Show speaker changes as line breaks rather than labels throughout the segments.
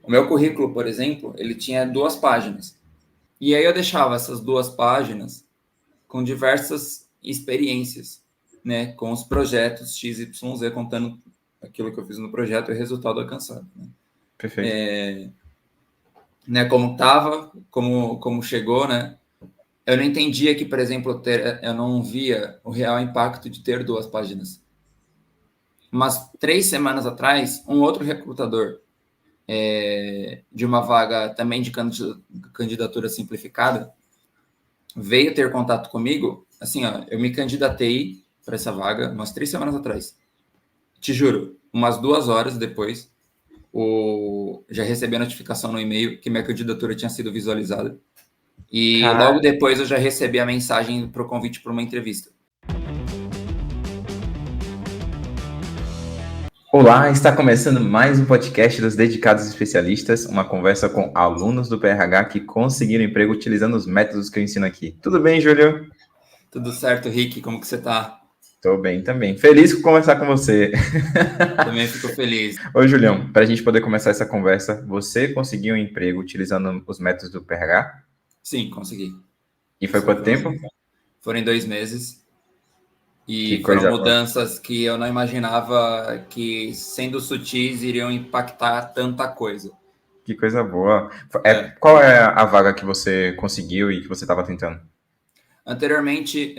O meu currículo, por exemplo, ele tinha 2 páginas. E aí eu deixava essas 2 páginas com diversas experiências, né? Com os projetos XYZ, contando aquilo que eu fiz no projeto e o resultado alcançado. Né?
Perfeito.
Né, como estava, como chegou, né? Eu não entendia que, por exemplo, eu não via o real impacto de ter 2 páginas. Mas 3 semanas atrás, um outro recrutador de uma vaga também de candidatura simplificada veio ter contato comigo. Assim, ó, eu me candidatei para essa vaga umas 3 semanas atrás. Te juro, umas 2 horas depois, já recebi a notificação no e-mail que minha candidatura tinha sido visualizada. E logo depois eu já recebi a mensagem para o convite para uma entrevista.
Olá, está começando mais um podcast dos Dedicados Especialistas, uma conversa com alunos do PRH que conseguiram emprego utilizando os métodos que eu ensino aqui. Tudo bem, Júlio?
Tudo certo, Rick? Como que você tá?
Estou bem também. Feliz por conversar com você.
Também fico feliz.
Oi, Julião. Para a gente poder começar essa conversa, você conseguiu um emprego utilizando os métodos do PRH?
Sim, consegui.
E foi quanto tempo?
Foram em 2 meses.
Que
E foram
coisa boa.
mudanças que eu não imaginava que, sendo sutis, iriam impactar tanta coisa.
Que coisa boa. Qual é a vaga que você conseguiu e que você estava tentando?
Anteriormente,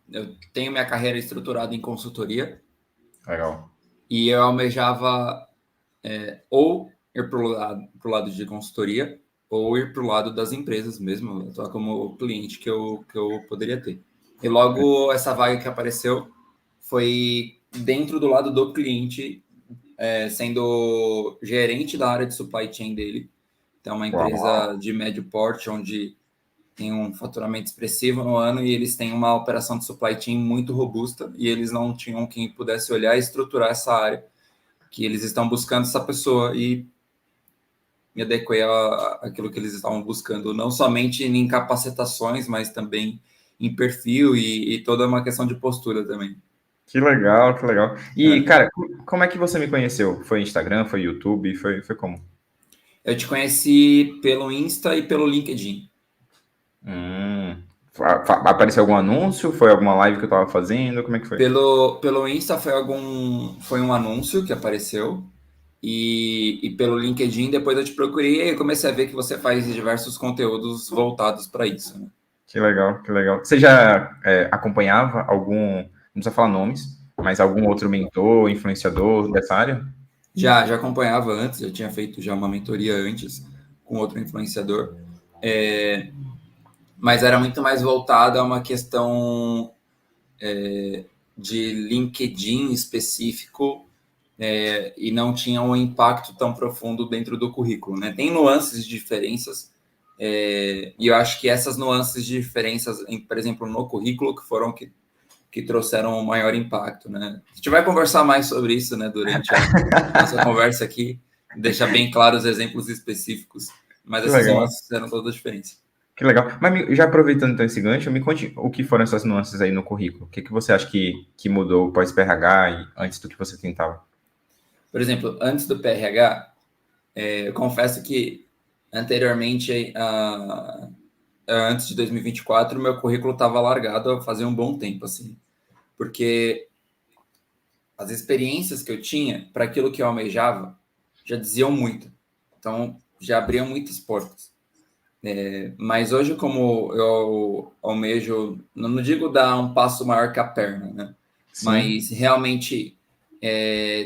eu tenho minha carreira estruturada em consultoria.
Legal.
E eu almejava ou ir para o lado de consultoria ou ir para o lado das empresas mesmo, só como cliente que eu poderia ter. E logo essa vaga que apareceu foi dentro do lado do cliente, sendo gerente da área de supply chain dele. Então, uma empresa de médio porte, onde tem um faturamento expressivo no ano e eles têm uma operação de supply chain muito robusta e eles não tinham quem pudesse olhar e estruturar essa área, que eles estão buscando essa pessoa e me adequei àquilo que eles estavam buscando, não somente em capacitações, mas também em perfil e toda uma questão de postura também.
Que legal, que legal. E, cara, como é que você me conheceu? Foi Instagram, foi YouTube, foi como?
Eu te conheci pelo Insta e pelo LinkedIn.
Apareceu algum anúncio? Foi alguma live que eu tava fazendo? Como é que foi?
Pelo Insta foi um anúncio que apareceu. E pelo LinkedIn, depois eu te procurei e comecei a ver que você faz diversos conteúdos voltados para isso. Né?
Que legal, que legal. Você já acompanhava algum, não precisa falar nomes, mas algum outro mentor, influenciador dessa área?
Já acompanhava antes, já tinha feito já uma mentoria antes com outro influenciador, mas era muito mais voltada a uma questão de LinkedIn específico, e não tinha um impacto tão profundo dentro do currículo. Né? Tem nuances de diferenças, e eu acho que essas nuances de diferenças, por exemplo, no currículo, que foram que trouxeram um maior impacto, né? A gente vai conversar mais sobre isso, né, durante a nossa conversa aqui, deixar bem claros os exemplos específicos, mas
Que
essas
legal,
nuances fizeram toda a diferença.
que legal. Mas já aproveitando então esse gancho, me conte o que foram essas nuances aí no currículo. O que que você acha que mudou pós-PRH e antes do que você tentava?
Por exemplo, antes do PRH, eu confesso que anteriormente, antes de 2024, meu currículo estava largado fazia um bom tempo, assim, porque as experiências que eu tinha para aquilo que eu almejava já diziam muito. Então, já abriam muitas portas. Mas hoje, como eu almejo, não digo dar um passo maior que a perna, né?
Sim,
Mas realmente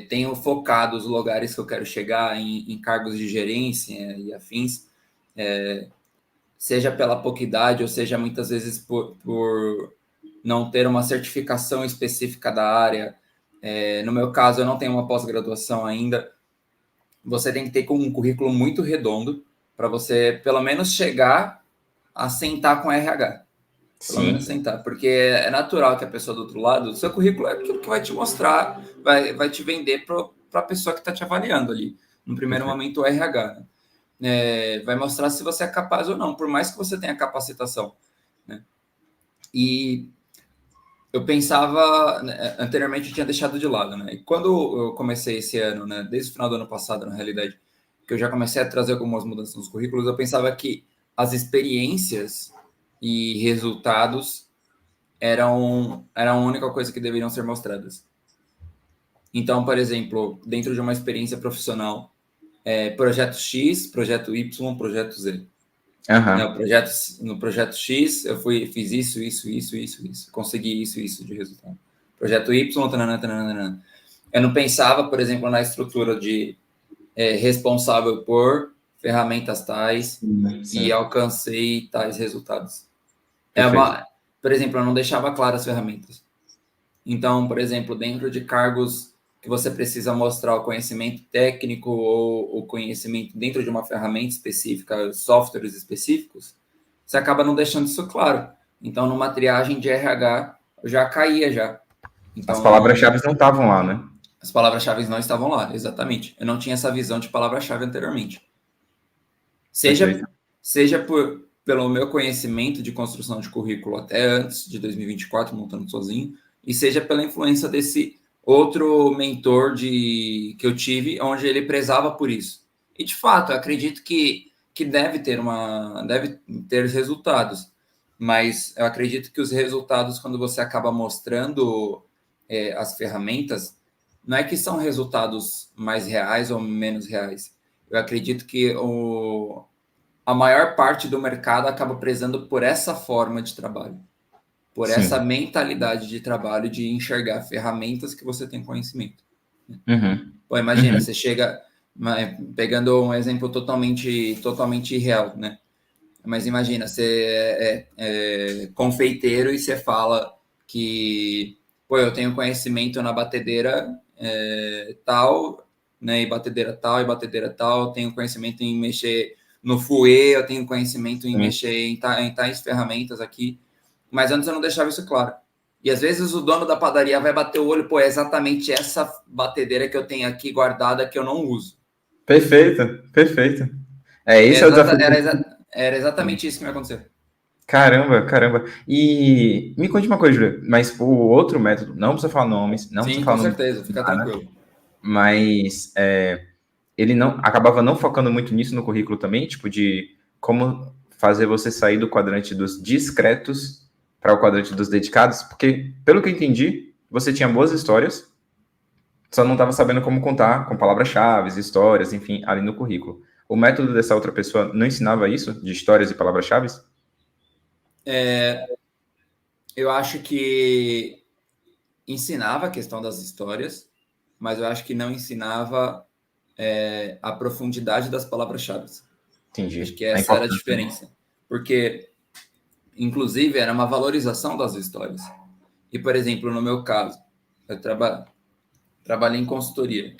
tenho focado os lugares que eu quero chegar em cargos de gerência e afins, seja pela pouca idade ou seja muitas vezes por não ter uma certificação específica da área. No meu caso, eu não tenho uma pós-graduação ainda. Você tem que ter um currículo muito redondo para você, pelo menos, chegar a sentar com RH. Pelo menos
sim.
sentar. Porque é natural que a pessoa do outro lado, o seu currículo é aquilo que vai te mostrar, vai te vender para a pessoa que está te avaliando ali. No primeiro
Perfeito.
momento, o RH. Né? Vai mostrar se você é capaz ou não, por mais que você tenha capacitação. Né? E eu pensava, né, anteriormente eu tinha deixado de lado, né? E quando eu comecei esse ano, né, desde o final do ano passado, na realidade, que eu já comecei a trazer algumas mudanças nos currículos, eu pensava que as experiências e resultados eram a única coisa que deveriam ser mostradas. Então, por exemplo, dentro de uma experiência profissional, projeto X, projeto Y, projeto Z.
Aham.
No projeto X, eu fiz isso, consegui isso de resultado. Projeto Y, tanana, tanana, tanana. Eu não pensava, por exemplo, na estrutura de responsável por ferramentas tais
Sim.
e alcancei tais resultados.
Perfeito.
Por exemplo, eu não deixava claras as ferramentas. Então, por exemplo, dentro de cargos que você precisa mostrar o conhecimento técnico ou o conhecimento dentro de uma ferramenta específica, softwares específicos, você acaba não deixando isso claro. Então, numa triagem de RH, eu já caía já.
As
Então,
palavras-chave não estavam lá, né?
as palavras-chave não estavam lá, exatamente. Eu não tinha essa visão de palavra-chave anteriormente.
Perfeito.
Seja pelo meu conhecimento de construção de currículo até antes de 2024, montando sozinho, e seja pela influência desse outro mentor que eu tive, onde ele prezava por isso. E, de fato, eu acredito que deve ter resultados, mas eu acredito que os resultados, quando você acaba mostrando as ferramentas, não é que são resultados mais reais ou menos reais. Eu acredito que a maior parte do mercado acaba prezando por essa forma de trabalho, por essa
Sim.
mentalidade de trabalho de enxergar ferramentas que você tem conhecimento.
Uhum.
Pô, imagina,
Uhum.
você chega, pegando um exemplo totalmente irreal, né? Mas imagina, você é confeiteiro e você fala que, pô, eu tenho conhecimento na batedeira tal, né? E batedeira tal, tenho conhecimento em mexer no fouet, eu tenho conhecimento em
Sim.
mexer em tais ferramentas aqui. Mas antes eu não deixava isso claro. E às vezes o dono da padaria vai bater o olho, pô, é exatamente essa batedeira que eu tenho aqui guardada que eu não uso.
Perfeito. Perfeito.
É
Esse é o
exata,
desafio.
era exatamente isso que me aconteceu.
Caramba, caramba. E me conte uma coisa, Júlia, mas o outro método, não precisa falar nomes, não precisa
Sim,
falar
com
nome
certeza,
de
fica
nada,
tranquilo.
mas ele não acabava não focando muito nisso no currículo também, tipo de como fazer você sair do quadrante dos discretos para o quadrante dos dedicados, porque pelo que eu entendi, você tinha boas histórias, só não estava sabendo como contar com palavras-chave, histórias, enfim, ali no currículo. O método dessa outra pessoa não ensinava isso, de histórias e palavras-chave?
Eu acho que ensinava a questão das histórias, mas eu acho que não ensinava a profundidade das palavras-chave. Acho
Entendi.
que
A
essa era a
importância.
diferença. Porque, inclusive, era uma valorização das histórias. E, por exemplo, no meu caso, eu trabalhei em consultoria.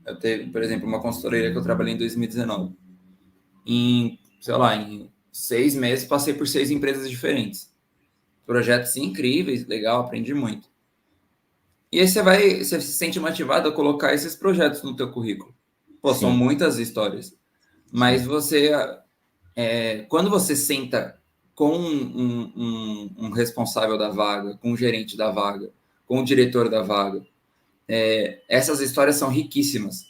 Eu teve, por exemplo, uma consultoria que eu trabalhei em 2019. Em, sei lá, em 6 meses, passei por 6 empresas diferentes. Projetos incríveis, legal, aprendi muito. E aí você se sente motivado a colocar esses projetos no teu currículo. Pô, são
Sim,
muitas histórias. Mas
sim.
você, quando você senta com um responsável da vaga, com um gerente da vaga, com o diretor da vaga, essas histórias são riquíssimas,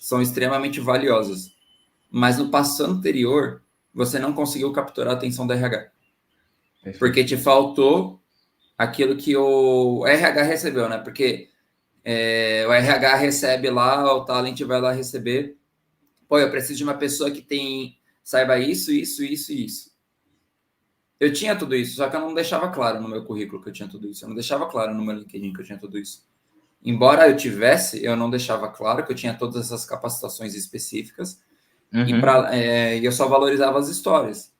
são extremamente valiosas. Mas no passo anterior, você não conseguiu capturar a atenção da RH. Porque
Perfeito.
te faltou aquilo que o RH recebeu, né? Porque o RH recebe lá, o talent vai lá receber. Pô, eu preciso de uma pessoa que saiba isso, isso, isso e isso. Eu tinha tudo isso, só que eu não deixava claro no meu currículo que eu tinha tudo isso. Eu não deixava claro no meu LinkedIn que eu tinha tudo isso. Embora eu tivesse, eu não deixava claro que eu tinha todas essas capacitações específicas
Uhum,
eu só valorizava as histórias,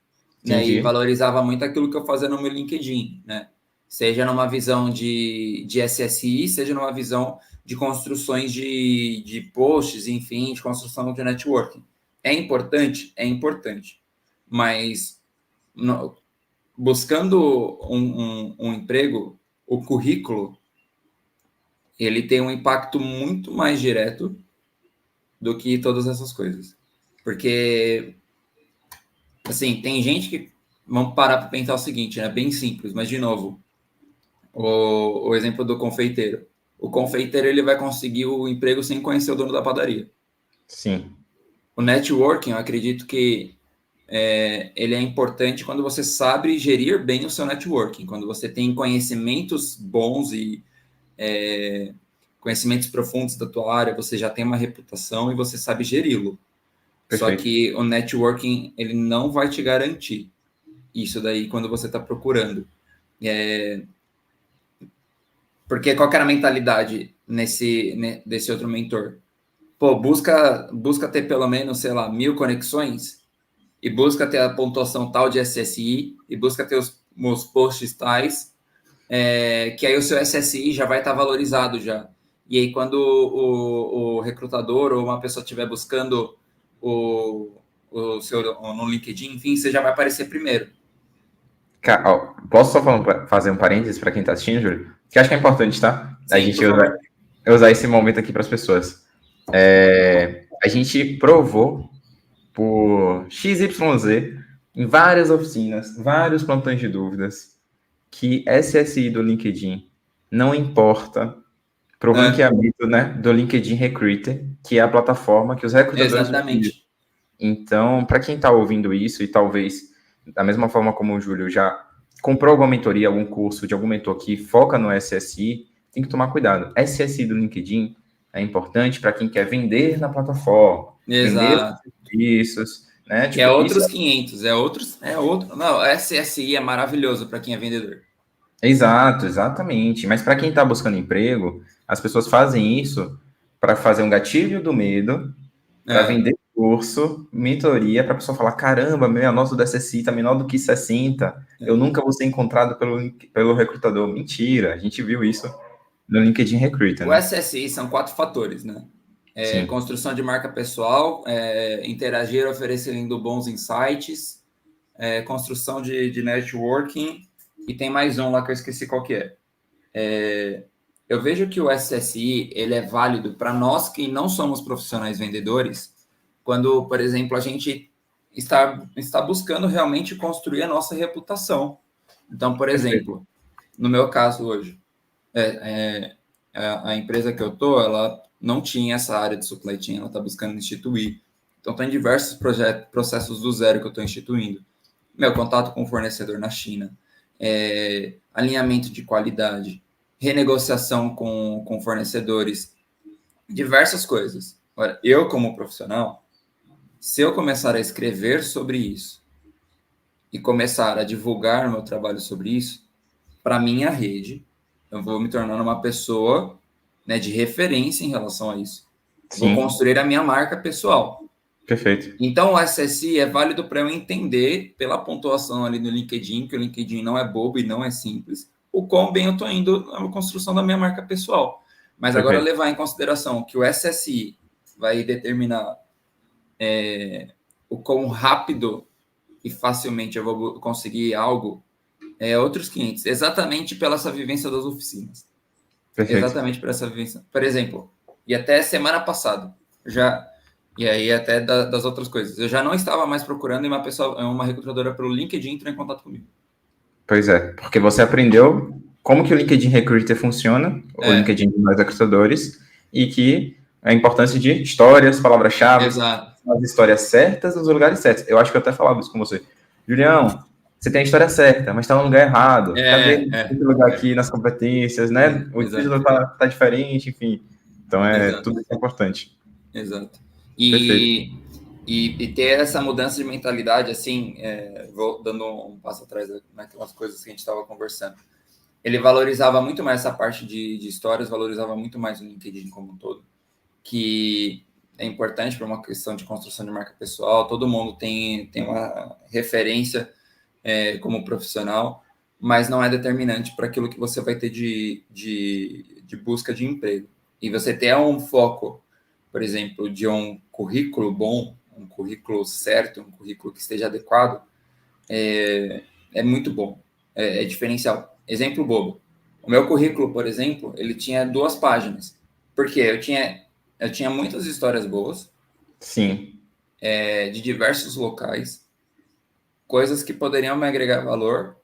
né? E
entendi.
valorizava muito aquilo que eu fazia no meu LinkedIn, né? Seja numa visão de SSI, seja numa visão de construções de posts, enfim, de construção de networking. É importante? É importante. Mas buscando um emprego, o currículo ele tem um impacto muito mais direto do que todas essas coisas. Porque, assim, tem gente que. Vamos parar para pensar o seguinte, né? Bem simples, mas de novo, o exemplo do confeiteiro. O confeiteiro ele vai conseguir o emprego sem conhecer o dono da padaria.
Sim.
o networking, eu acredito que ele é importante quando você sabe gerir bem o seu networking, quando você tem conhecimentos bons e conhecimentos profundos da tua área, você já tem uma reputação e você sabe geri-lo. Só
Perfeito.
que o networking, ele não vai te garantir isso daí quando você está procurando. Porque qual que era a mentalidade desse outro mentor? Pô, busca ter pelo menos, sei lá, 1.000 conexões e busca ter a pontuação tal de SSI e busca ter os posts tais, que aí o seu SSI já vai estar valorizado já. E aí quando o recrutador ou uma pessoa estiver buscando o seu no LinkedIn, enfim, você já vai aparecer primeiro.
Posso só fazer um parênteses para quem está assistindo, Júlio? Que acho que é importante, tá?
Sim,
A gente usar esse momento aqui para as pessoas. A gente provou por XYZ, em várias oficinas, vários plantões de dúvidas, que SSI do LinkedIn não importa para o ranqueamento, né, do LinkedIn Recruiter, que é a plataforma que os recrutadores utilizam. Então, para quem está ouvindo isso e talvez, da mesma forma como o Júlio já comprou alguma mentoria, algum curso de algum mentor que foca no SSI, tem que tomar cuidado. SSI do LinkedIn é importante para quem quer vender na plataforma, vender serviços, né?
Que é outros 500, outro. Não, SSI é maravilhoso para quem é vendedor.
Exato, exatamente. Mas para quem está buscando emprego, as pessoas fazem isso para fazer um gatilho do medo, para vender curso, mentoria, para a pessoa falar: caramba, minha nota do SSI está menor do que 60, eu nunca vou ser encontrado pelo recrutador. Mentira, a gente viu isso no LinkedIn Recruiter.
O SSI são 4 fatores, né? Construção de marca pessoal, interagir oferecendo bons insights, construção de networking, e tem mais um lá que eu esqueci qual que é. Eu vejo que o SSI ele é válido para nós que não somos profissionais vendedores, quando, por exemplo, a gente está buscando realmente construir a nossa reputação. Então, por exemplo, no meu caso hoje, a empresa que eu tô, ela não tinha essa área de supply chain, ela está buscando instituir. Então, tem diversos processos do zero que eu estou instituindo. Meu contato com o fornecedor na China, alinhamento de qualidade, renegociação com fornecedores, diversas coisas. Agora, eu como profissional, se eu começar a escrever sobre isso e começar a divulgar o meu trabalho sobre isso, para minha rede, eu vou me tornando uma pessoa, né, de referência em relação a isso. Sim. Vou construir a minha marca pessoal.
Perfeito.
Então, o SSI é válido para eu entender, pela pontuação ali no LinkedIn, que o LinkedIn não é bobo e não é simples, o quão bem eu estou indo na construção da minha marca pessoal. Mas Perfeito. Agora levar em consideração que o SSI vai determinar o quão rápido e facilmente eu vou conseguir algo, outros 500, exatamente pela essa vivência das oficinas. Perfeito. Exatamente por essa vivência. Por exemplo, e até semana passada, e aí até das outras coisas, eu já não estava mais procurando e uma recrutadora pelo LinkedIn entrou em contato comigo.
Pois é, porque você aprendeu como que o LinkedIn Recruiter funciona, o LinkedIn de nós recrutadores, e que a importância de histórias, palavras-chave, as histórias certas nos lugares certos. Eu acho que eu até falava isso com você. Julião, você tem a história certa, mas está no lugar errado. Cadê esse lugar aqui nas competências, né? O título tá diferente, enfim. Então, tudo isso é importante.
Exato. E ter essa mudança de mentalidade, assim, vou dando um passo atrás naquelas coisas que a gente estava conversando. Ele valorizava muito mais essa parte de histórias, valorizava muito mais o LinkedIn como um todo, que é importante para uma questão de construção de marca pessoal. Todo mundo tem uma referência como profissional, mas não é determinante para aquilo que você vai ter de busca de emprego. E você ter um foco, por exemplo, de um currículo bom, um currículo certo, um currículo que esteja adequado, é muito bom, é diferencial. Exemplo bobo. O meu currículo, por exemplo, ele tinha 2 páginas, porque eu tinha muitas histórias boas.
Sim.
De diversos locais, coisas que poderiam me agregar valor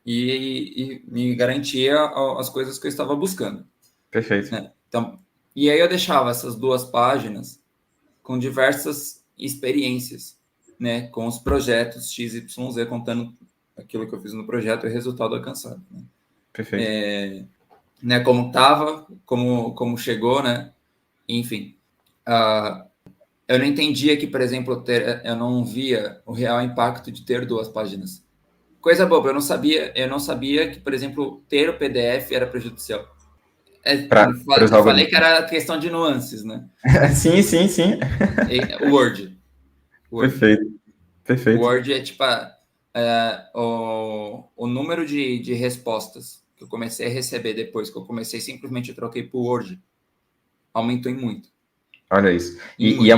e me garantir as coisas que eu estava buscando.
Perfeito.
Então, e aí eu deixava essas 2 páginas com diversas experiências, né, com os projetos XYZ, contando aquilo que eu fiz no projeto e o resultado alcançado. Né?
Perfeito.
Né, como estava, como chegou, né? Enfim. Eu não entendia que, por exemplo, eu não via o real impacto de ter 2 páginas. Coisa boba, eu não sabia que, por exemplo, ter o PDF era prejudicial.
Para os
Eu falei que
algoritmos.
era questão de nuances, né?
Sim, sim, sim.
Word.
Perfeito, perfeito.
Word é tipo o número de respostas que eu comecei a receber depois que eu comecei, simplesmente eu troquei para o Word. Aumentou em muito.
Olha isso. E
Muito.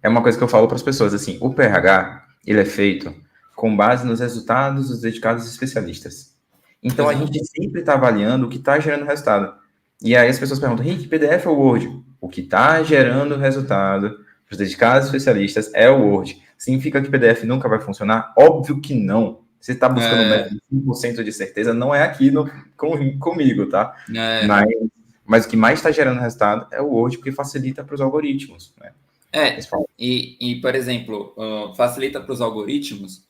é uma coisa que eu falo para as pessoas, assim, o PRH, ele é feito com base nos resultados dos dedicados especialistas. Então,
Exato.
a gente sempre está avaliando o que está gerando resultado. E aí as pessoas perguntam, Rick, PDF ou Word? O que está gerando resultado para os dedicados especialistas é o Word. Significa que PDF nunca vai funcionar? Óbvio que não. Você está buscando método de 5% de certeza, não é aqui comigo, tá? Mas o que mais está gerando resultado é o Word, porque facilita para os algoritmos. Né?
Por exemplo, facilita para os algoritmos,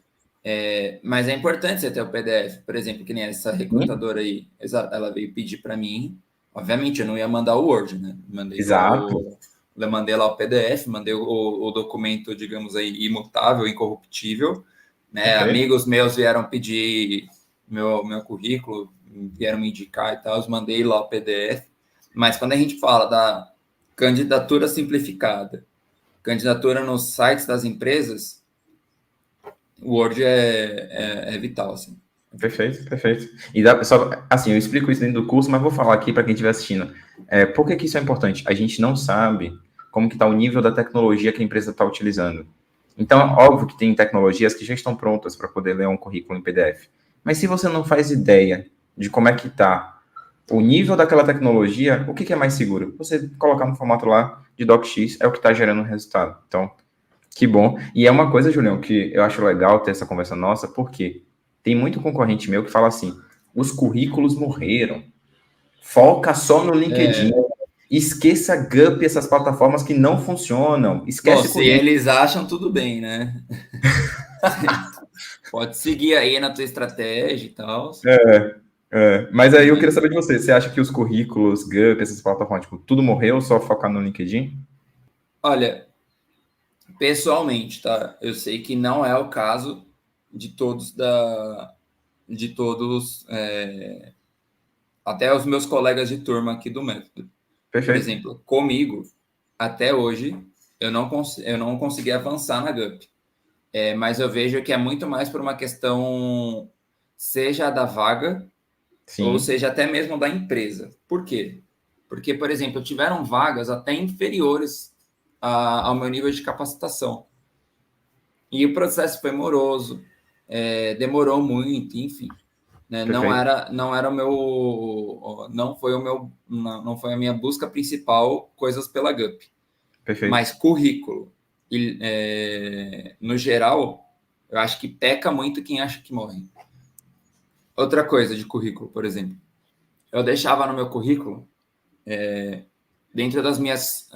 mas é importante você ter o PDF. Por exemplo, que nem essa recrutadora aí, ela veio pedir para mim. Obviamente, eu não ia mandar o Word, né?
Exato.
Eu mandei lá o PDF, mandei o documento, digamos aí, imutável, incorruptível. Né? Amigos meus vieram pedir meu currículo, vieram me indicar e tal, eu mandei lá o PDF. Mas quando a gente fala da candidatura simplificada, candidatura nos sites das empresas, o Word é vital, assim.
Perfeito, perfeito. E só, assim, eu explico isso dentro do curso, mas vou falar aqui para quem estiver assistindo. Por que isso é importante? A gente não sabe como que está o nível da tecnologia que a empresa está utilizando. Então, óbvio que tem tecnologias que já estão prontas para poder ler um currículo em PDF. Mas se você não faz ideia de como é que está o nível daquela tecnologia, o que é mais seguro? Você colocar no formato lá de DocX é o que está gerando o resultado. Então, que bom. E é uma coisa, Julião, que eu acho legal ter essa conversa nossa, porque tem muito concorrente meu que fala assim, os currículos morreram, foca só no LinkedIn, esqueça Gup, essas plataformas que não funcionam, esquece
Bom, se
currículo.
eles acham, tudo bem, né? Pode seguir aí na tua estratégia e tal.
Mas aí eu queria saber de você, você acha que os currículos, Gup, essas plataformas, tipo, tudo morreu, só focar no LinkedIn?
Olha, pessoalmente, tá? Eu sei que não é o caso de todos até os meus colegas de turma aqui do método. Por
Perfeito.
exemplo, comigo, até hoje, eu não consegui avançar na GUP. Mas eu vejo que é muito mais por uma questão, seja da vaga, ou
Sim.
seja até mesmo da empresa. Por quê? Porque, por exemplo, tiveram vagas até inferiores ao meu nível de capacitação. E o processo foi moroso, demorou muito, enfim. Né?
Perfeito.
Não era o meu, não foi a minha busca principal, coisas pela GUP.
Perfeito.
Mas currículo, no geral, eu acho que peca muito quem acha que morre. Outra coisa de currículo, por exemplo. Eu deixava no meu currículo, dentro das minhas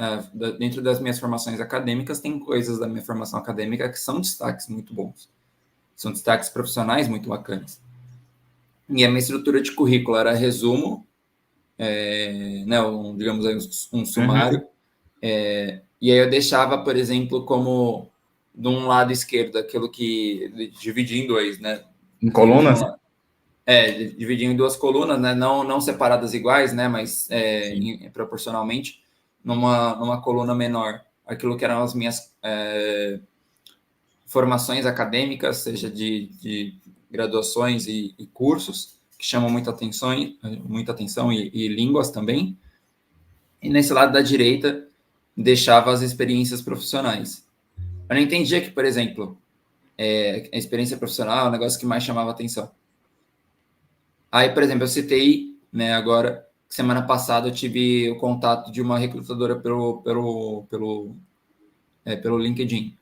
formações acadêmicas, tem coisas da minha formação acadêmica que são destaques muito bons. São destaques profissionais muito bacanas. E a minha estrutura de currículo era resumo, né, digamos aí, um sumário. E aí eu deixava, por exemplo, como de um lado esquerdo, aquilo que dividia em dois, né?
Em
Exemplo,
colunas?
dividia em 2 colunas, né? Não separadas iguais, né? Mas proporcionalmente, numa coluna menor, aquilo que eram as minhas formações acadêmicas, seja de graduações e cursos, que chamam muita atenção e línguas também. E nesse lado da direita, deixava as experiências profissionais. Eu não entendia que, por exemplo, a experiência profissional é o negócio que mais chamava atenção. Aí, por exemplo, eu citei, né, agora, semana passada eu tive o contato de uma recrutadora pelo LinkedIn.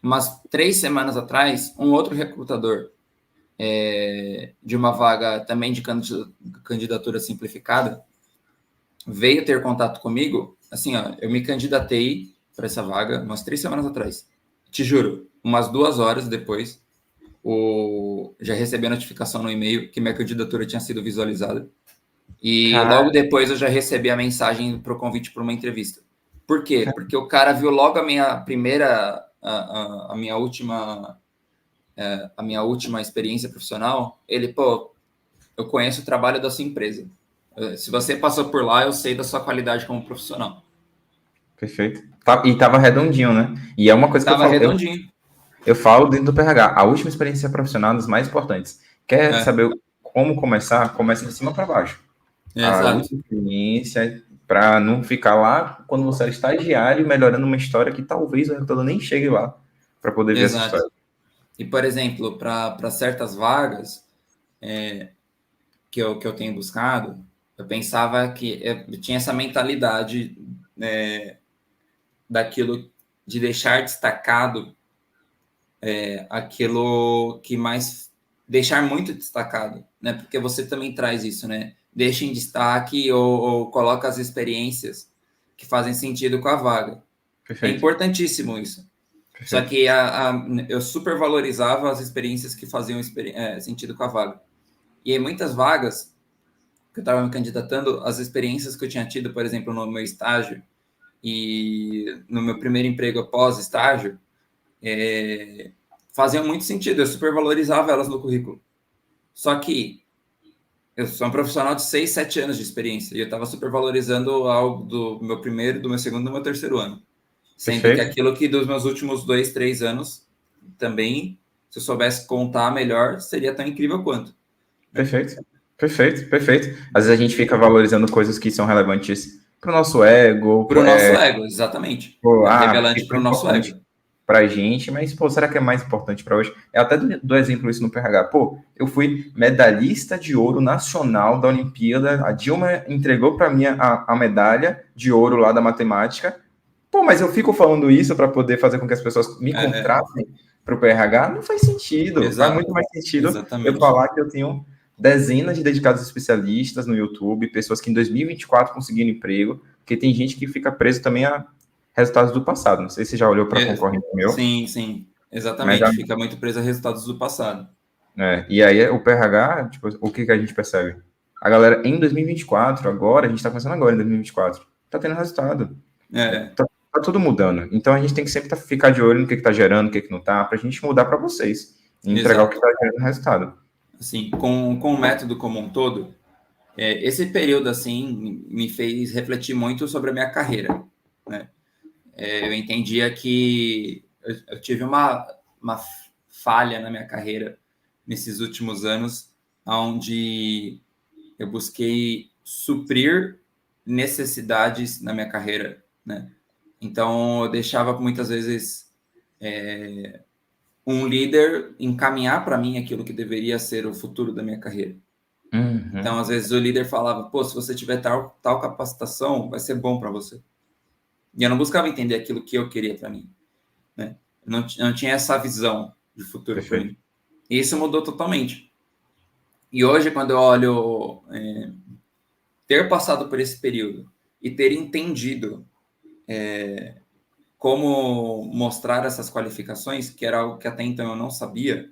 Umas 3 semanas atrás, um outro recrutador de uma vaga também de candidatura simplificada veio ter contato comigo. Assim, ó, eu me candidatei para essa vaga umas 3 semanas atrás. te juro, umas 2 horas depois, já recebi a notificação no e-mail que minha candidatura tinha sido visualizada. E logo
Cara,
depois eu já recebi a mensagem para o convite para uma entrevista. Por quê? Porque o cara viu logo a minha primeira, a minha última, a minha última experiência profissional. Ele, pô, eu conheço o trabalho da sua empresa. Se você passou por lá, eu sei da sua qualidade como profissional.
perfeito. E tava redondinho, né? E é uma coisa que eu
Tava
falo,
redondinho.
eu falo dentro do PRH, a última experiência profissional é das mais importantes. Quer saber como começar? Começa de cima para baixo. A
Exato.
última experiência, para não ficar lá quando você era estagiário, melhorando uma história que talvez o recrutador nem chegue lá para poder ver essa
Exato.
história.
E, por exemplo, para certas vagas que eu tenho buscado, eu pensava que eu tinha essa mentalidade daquilo de deixar destacado aquilo que mais deixar muito destacado, né? Porque você também traz isso, né? Deixa em destaque ou coloca as experiências que fazem sentido com a vaga. É
Perfeito,
importantíssimo isso. Só
perfeito.
que eu super valorizava as experiências que faziam sentido com a vaga. E em muitas vagas que eu estava me candidatando, as experiências que eu tinha tido, por exemplo, no meu estágio e no meu primeiro emprego após estágio, faziam muito sentido. Eu super valorizava elas no currículo. Só que eu sou um profissional de 6, 7 anos de experiência e eu estava super valorizando algo do meu primeiro, do meu segundo e do meu terceiro ano. Sendo que
Perfeito,
aquilo que dos meus últimos 2, 3 anos também, se eu soubesse contar melhor, seria tão incrível quanto. Né?
perfeito, perfeito, perfeito. Às vezes a gente fica valorizando coisas que são relevantes para o nosso ego,
Para o nosso ego, exatamente.
porque
Revelante para
foi
o nosso
importante
ego.
para a gente, mas, pô, será que é mais importante para hoje? Eu até dou exemplo isso no PRH. Pô, eu fui medalhista de ouro nacional da Olimpíada, a Dilma entregou para mim a medalha de ouro lá da matemática. Pô, mas eu fico falando isso para poder fazer com que as pessoas me contratem para o PRH? Não faz sentido. Faz
Exato.
muito mais sentido eu
Exatamente.
falar que eu tenho dezenas de dedicados especialistas no YouTube, pessoas que em 2024 conseguiram emprego, porque tem gente que fica preso também a resultados do passado. Não sei se você já olhou para concorrente meu,
Sim, sim.
mas
Exatamente. Fica muito preso a resultados do passado.
e aí o PRH, tipo, o que a gente percebe? A galera em 2024, agora, a gente está começando agora em 2024, tá tendo resultado.
É,
Tá tudo mudando. Então a gente tem que sempre ficar de olho no que tá gerando, o que não tá, pra gente mudar para vocês e entregar o que
exato.
tá gerando resultado.
Assim, com o método como um todo, esse período assim me fez refletir muito sobre a minha carreira, né? Eu entendia que eu tive uma falha na minha carreira nesses últimos anos, onde eu busquei suprir necessidades na minha carreira, né? Então, eu deixava muitas vezes um líder encaminhar para mim aquilo que deveria ser o futuro da minha carreira. Então,
Uhum.
às vezes o líder falava, pô, se você tiver tal capacitação, vai ser bom para você. E eu não buscava entender aquilo que eu queria para mim, né? Eu não tinha essa visão de futuro para
Perfeito.
mim. E isso mudou totalmente. E hoje, quando eu olho ter passado por esse período e ter entendido como mostrar essas qualificações, que era algo que até então eu não sabia,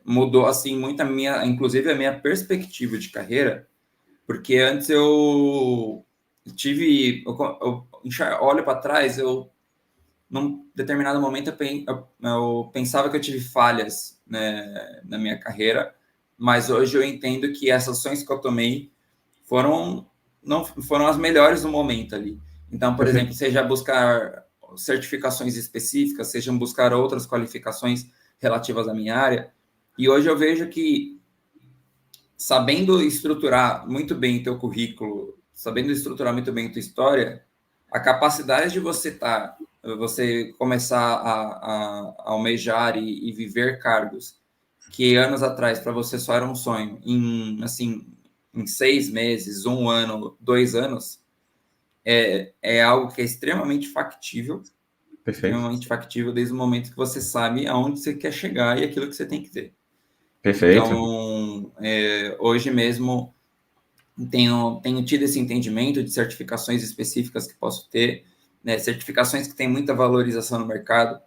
mudou assim muito inclusive a minha perspectiva de carreira, porque antes eu tive, olho para trás, num determinado momento eu pensava que eu tive falhas, né, na minha carreira, mas hoje eu entendo que essas ações que eu tomei foram não foram as melhores no momento ali. Então, por exemplo,
Perfeito.
seja buscar certificações específicas, seja buscar outras qualificações relativas à minha área. E hoje eu vejo que sabendo estruturar muito bem teu currículo, sabendo estruturar muito bem tua história, a capacidade de você começar a almejar e viver cargos que anos atrás para você só era um sonho, em 6 meses, 1 ano, 2 anos, é algo que é
Perfeito.
extremamente factível desde o momento que você sabe aonde você quer chegar e aquilo que você tem que ter.
Perfeito.
Então, hoje mesmo tenho tido esse entendimento de certificações específicas que posso ter. né? Certificações que têm muita valorização no mercado,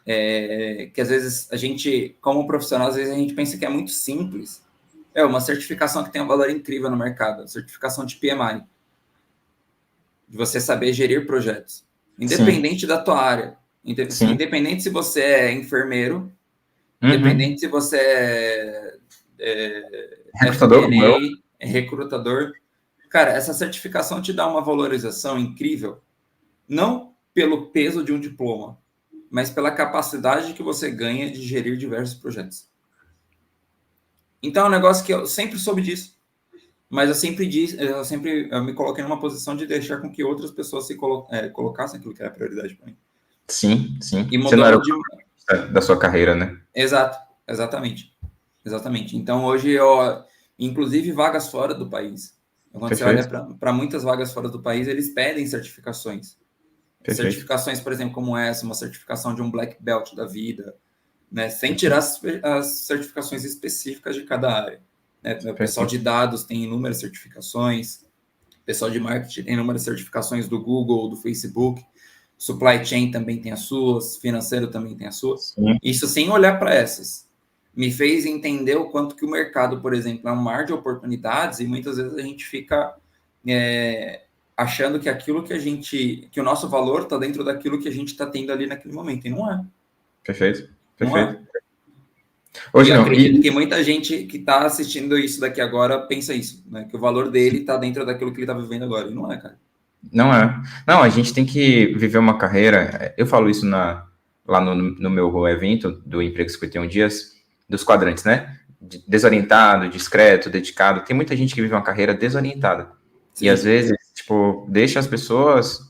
que às vezes a gente, como profissional, às vezes a gente pensa que é muito simples. Uma certificação que tem um valor incrível no mercado, certificação de PMI, de você saber gerir projetos, independente
Sim.
da tua área,
Sim.
independente se você é enfermeiro,
Uhum.
independente se você é
Recrutador como eu.
FP&A, é recrutador. Cara, essa certificação te dá uma valorização incrível, não pelo peso de um diploma, mas pela capacidade que você ganha de gerir diversos projetos. Então é um negócio que eu sempre soube disso, mas eu sempre me coloquei numa posição de deixar com que outras pessoas se colocassem aquilo que era prioridade para mim.
Sim, sim.
E
Você não era
mudou
o
de...
da sua carreira, né?
Exato, exatamente. Então hoje inclusive vagas fora do país. Quando você olha
Perfeito.
para muitas vagas fora do país, eles pedem certificações.
Perfeito.
Certificações, por exemplo, como essa, uma certificação de um Black Belt da vida, né? Sem tirar as certificações específicas de cada área. Né? O pessoal de dados tem inúmeras certificações, o pessoal de marketing tem inúmeras certificações do Google, do Facebook, supply chain também tem as suas, financeiro também tem a sua.
Sim.
Isso sem olhar para essas. Me fez entender o quanto que o mercado, por exemplo, é um mar de oportunidades e muitas vezes a gente fica achando que que o nosso valor está dentro daquilo que a gente está tendo ali naquele momento, e não é.
Perfeito.
Não é. E
Hoje
eu
não.
acredito que muita gente que está assistindo isso daqui agora pensa isso, né? Que o valor dele está dentro daquilo que ele está vivendo agora, e não é, cara.
Não é. Não, a gente tem que viver uma carreira. Eu falo isso lá no meu evento do Emprego 51 Dias, dos quadrantes, né? Desorientado, discreto, dedicado. Tem muita gente que vive uma carreira desorientada.
Sim.
E às vezes, tipo, deixa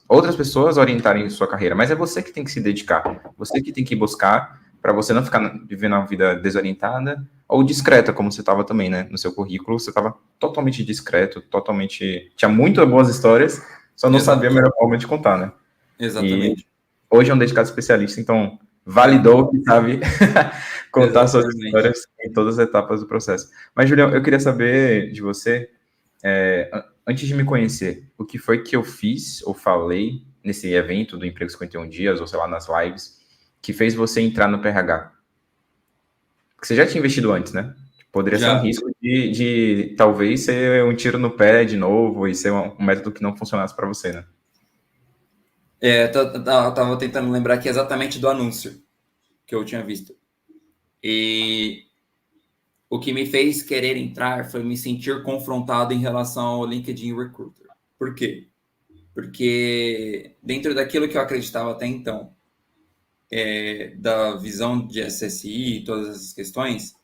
outras pessoas orientarem sua carreira, mas é você que tem que se dedicar. Você que tem que buscar para você não ficar vivendo uma vida desorientada ou discreta, como você estava também, né? No seu currículo, você estava totalmente discreto, totalmente. Tinha muitas boas histórias, só não sabia a melhor forma de contar, né?
Exatamente.
E hoje é um dedicado especialista, então validou que sabe contar suas histórias em todas as etapas do processo. Mas, Julião, eu queria saber de você, antes de me conhecer, o que foi que eu fiz ou falei nesse evento do Emprego 51 Dias, ou sei lá, nas lives, que fez você entrar no PRH? Porque você já tinha investido antes, né? Poderia ser um risco de talvez ser um tiro no pé de novo e ser um método que não funcionasse para você, né?
Tava tentando lembrar aqui exatamente do anúncio que eu tinha visto. E o que me fez querer entrar foi me sentir confrontado em relação ao LinkedIn Recruiter. Por quê? Porque dentro daquilo que eu acreditava até então, da visão de SSI e todas essas questões,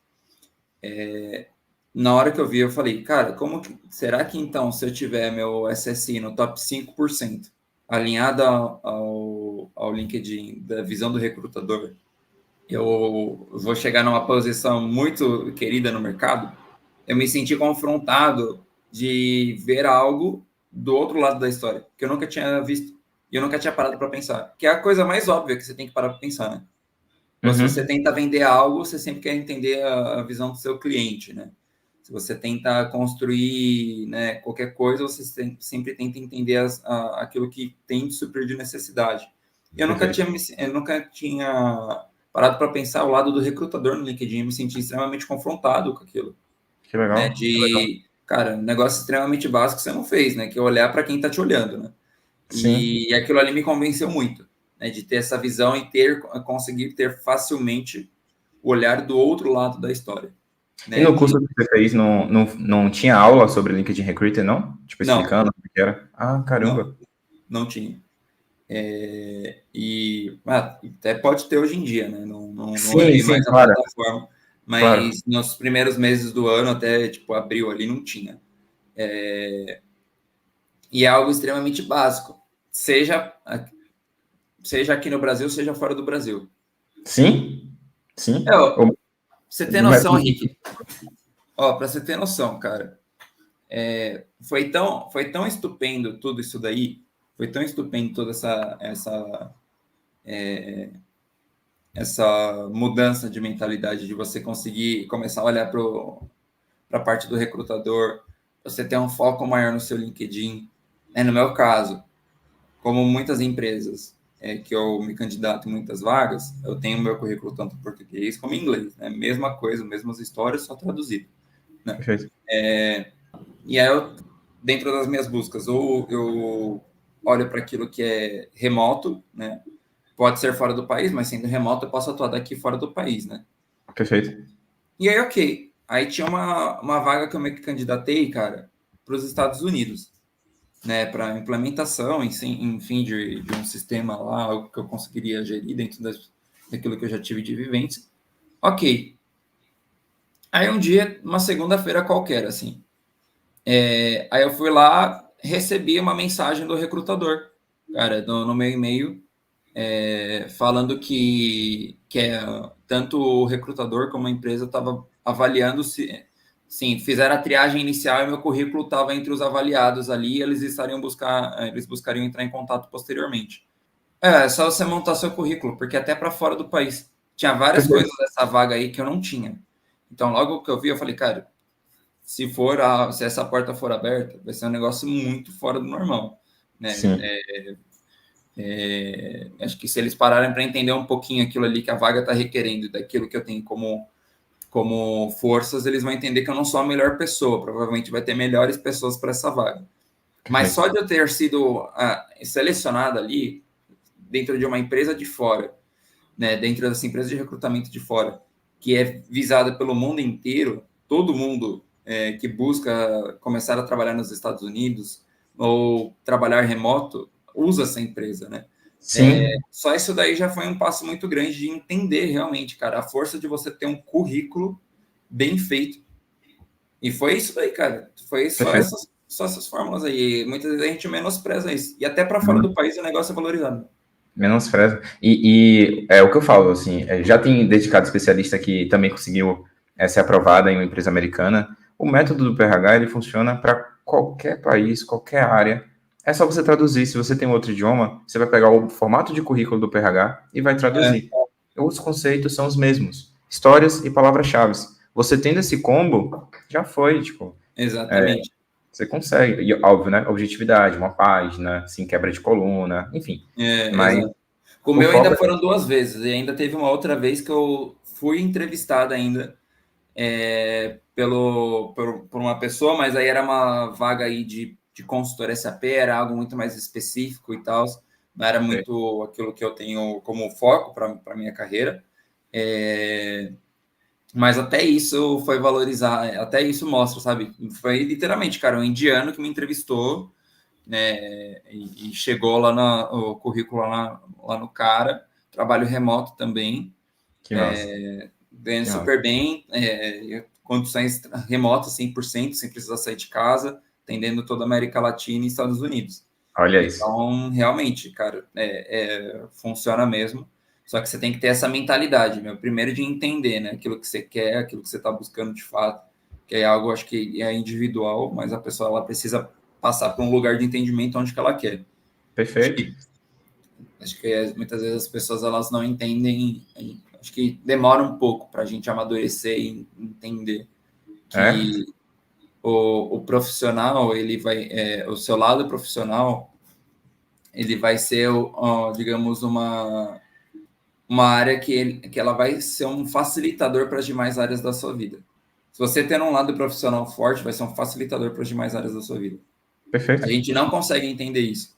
na hora que eu vi, eu falei, cara, será que então, se eu tiver meu SSI no top 5%, alinhado ao LinkedIn, da visão do recrutador, eu vou chegar numa posição muito querida no mercado? Eu me senti confrontado de ver algo do outro lado da história, que eu nunca tinha visto e eu nunca tinha parado para pensar, que é a coisa mais óbvia que você tem que parar para pensar, né? Então, se você tenta vender algo, você sempre quer entender a visão do seu cliente, né? Se você tenta construir, né, qualquer coisa, você sempre tenta entender aquilo que tem de suprir de necessidade. Eu nunca tinha parado para pensar o lado do recrutador no LinkedIn, eu me senti extremamente confrontado com aquilo.
Que legal.
Né, cara, um negócio extremamente básico que você não fez, né? Que é olhar para quem está te olhando, né?
Sim.
E aquilo ali me convenceu muito, né? De ter essa visão e conseguir ter facilmente o olhar do outro lado da história. Né?
E no curso que você fez, não tinha aula sobre LinkedIn Recruiter, não? Tipo, explicando o que era? Ah, caramba.
Não tinha. Até pode ter hoje em dia, né? Não olhei mais a plataforma, mas nos primeiros meses do ano, até tipo abril ali, não tinha. E é algo extremamente básico, seja aqui no Brasil, seja fora do Brasil.
Sim, sim.
Você tem noção, Henrique? Para você ter noção, cara, foi tão estupendo tudo isso daí, foi tão estupendo toda essa mudança de mentalidade de você conseguir começar a olhar para a parte do recrutador, você ter um foco maior no seu LinkedIn. No meu caso, como muitas empresas que eu me candidato em muitas vagas, eu tenho meu currículo tanto em português como em inglês, né? Mesma coisa, mesmas histórias, só traduzido, né?
Perfeito.
E aí eu, dentro das minhas buscas, ou eu olho para aquilo que é remoto, né? Pode ser fora do país, mas sendo remoto eu posso atuar daqui fora do país, né?
Perfeito.
E aí, ok. Aí tinha uma vaga que eu me candidatei, cara, para os Estados Unidos, né? Para implementação, enfim, de um sistema lá, algo que eu conseguiria gerir dentro daquilo que eu já tive de vivência. Ok. Aí um dia, uma segunda-feira qualquer, assim. Aí eu fui lá, recebi uma mensagem do recrutador, cara, no meu e-mail, falando que tanto o recrutador como a empresa estava avaliando se, sim, fizeram a triagem inicial e meu currículo estava entre os avaliados ali, eles buscariam entrar em contato posteriormente. É só você montar seu currículo, porque até para fora do país. Tinha várias coisas
Perfeito.
dessa vaga aí que eu não tinha. Então, logo que eu vi, eu falei, cara, se essa porta for aberta, vai ser um negócio muito fora do normal, né?
Sim.
Acho que se eles pararem para entender um pouquinho aquilo ali que a vaga está requerendo, daquilo que eu tenho como forças, eles vão entender que eu não sou a melhor pessoa. Provavelmente vai ter melhores pessoas para essa vaga. Mas
Perfeito.
só de eu ter sido selecionado ali, dentro de uma empresa de fora, né, dentro dessa empresa de recrutamento de fora, que é visada pelo mundo inteiro, todo mundo que busca começar a trabalhar nos Estados Unidos ou trabalhar remoto usa essa empresa, né?
Sim.
Só isso daí já foi um passo muito grande de entender realmente, cara, a força de você ter um currículo bem feito. E foi isso daí, cara. Foi
Perfeito.
só essas fórmulas aí. Muitas vezes a gente menospreza isso. E até para fora
Uhum.
do país o negócio é valorizado.
Menospreza. E é o que eu falo, assim, já tem dedicado especialista que também conseguiu ser aprovada em uma empresa americana. O método do PRH, ele funciona para qualquer país, qualquer área. É só você traduzir. Se você tem outro idioma, você vai pegar o formato de currículo do PRH e vai
É,
traduzir. Os conceitos são os mesmos. Histórias e palavras-chave. Você tendo esse combo, já foi, tipo,
exatamente.
você consegue. E, óbvio, né? Objetividade, uma página, sem quebra de coluna, enfim. Mas
Exato. O
o
meu
foco
ainda
é.
foram duas vezes, e ainda teve uma outra vez que eu fui entrevistado ainda por uma pessoa, mas aí era uma vaga aí de consultor SAP, era algo muito mais específico e tal, não era muito aquilo que eu tenho como foco para a minha carreira. É, mas até isso foi valorizar, até isso mostra, sabe? Foi literalmente, cara, um indiano que me entrevistou, né, e chegou lá o currículo lá no cara, trabalho remoto também,
Que massa.
ganhando
Que massa.
super bem, condições remotas 100%, sem precisar sair de casa, atendendo toda a América Latina e Estados Unidos.
Olha isso.
Então, realmente, cara, funciona mesmo. Só que você tem que ter essa mentalidade, meu. Primeiro de entender, né? Aquilo que você quer, aquilo que você está buscando de fato, que é algo, acho que é individual, mas a pessoa ela precisa passar por um lugar de entendimento onde que ela quer. Acho
Perfeito.
que, acho que muitas vezes as pessoas elas não entendem, acho que demora um pouco para a gente amadurecer e entender
É?
que o profissional, ele vai, o seu lado profissional, ele vai ser, digamos, uma área que ela vai ser um facilitador para as demais áreas da sua vida. Se você ter um lado profissional forte, vai ser um facilitador para as demais áreas da sua vida. A
Perfeito.
gente não consegue entender isso.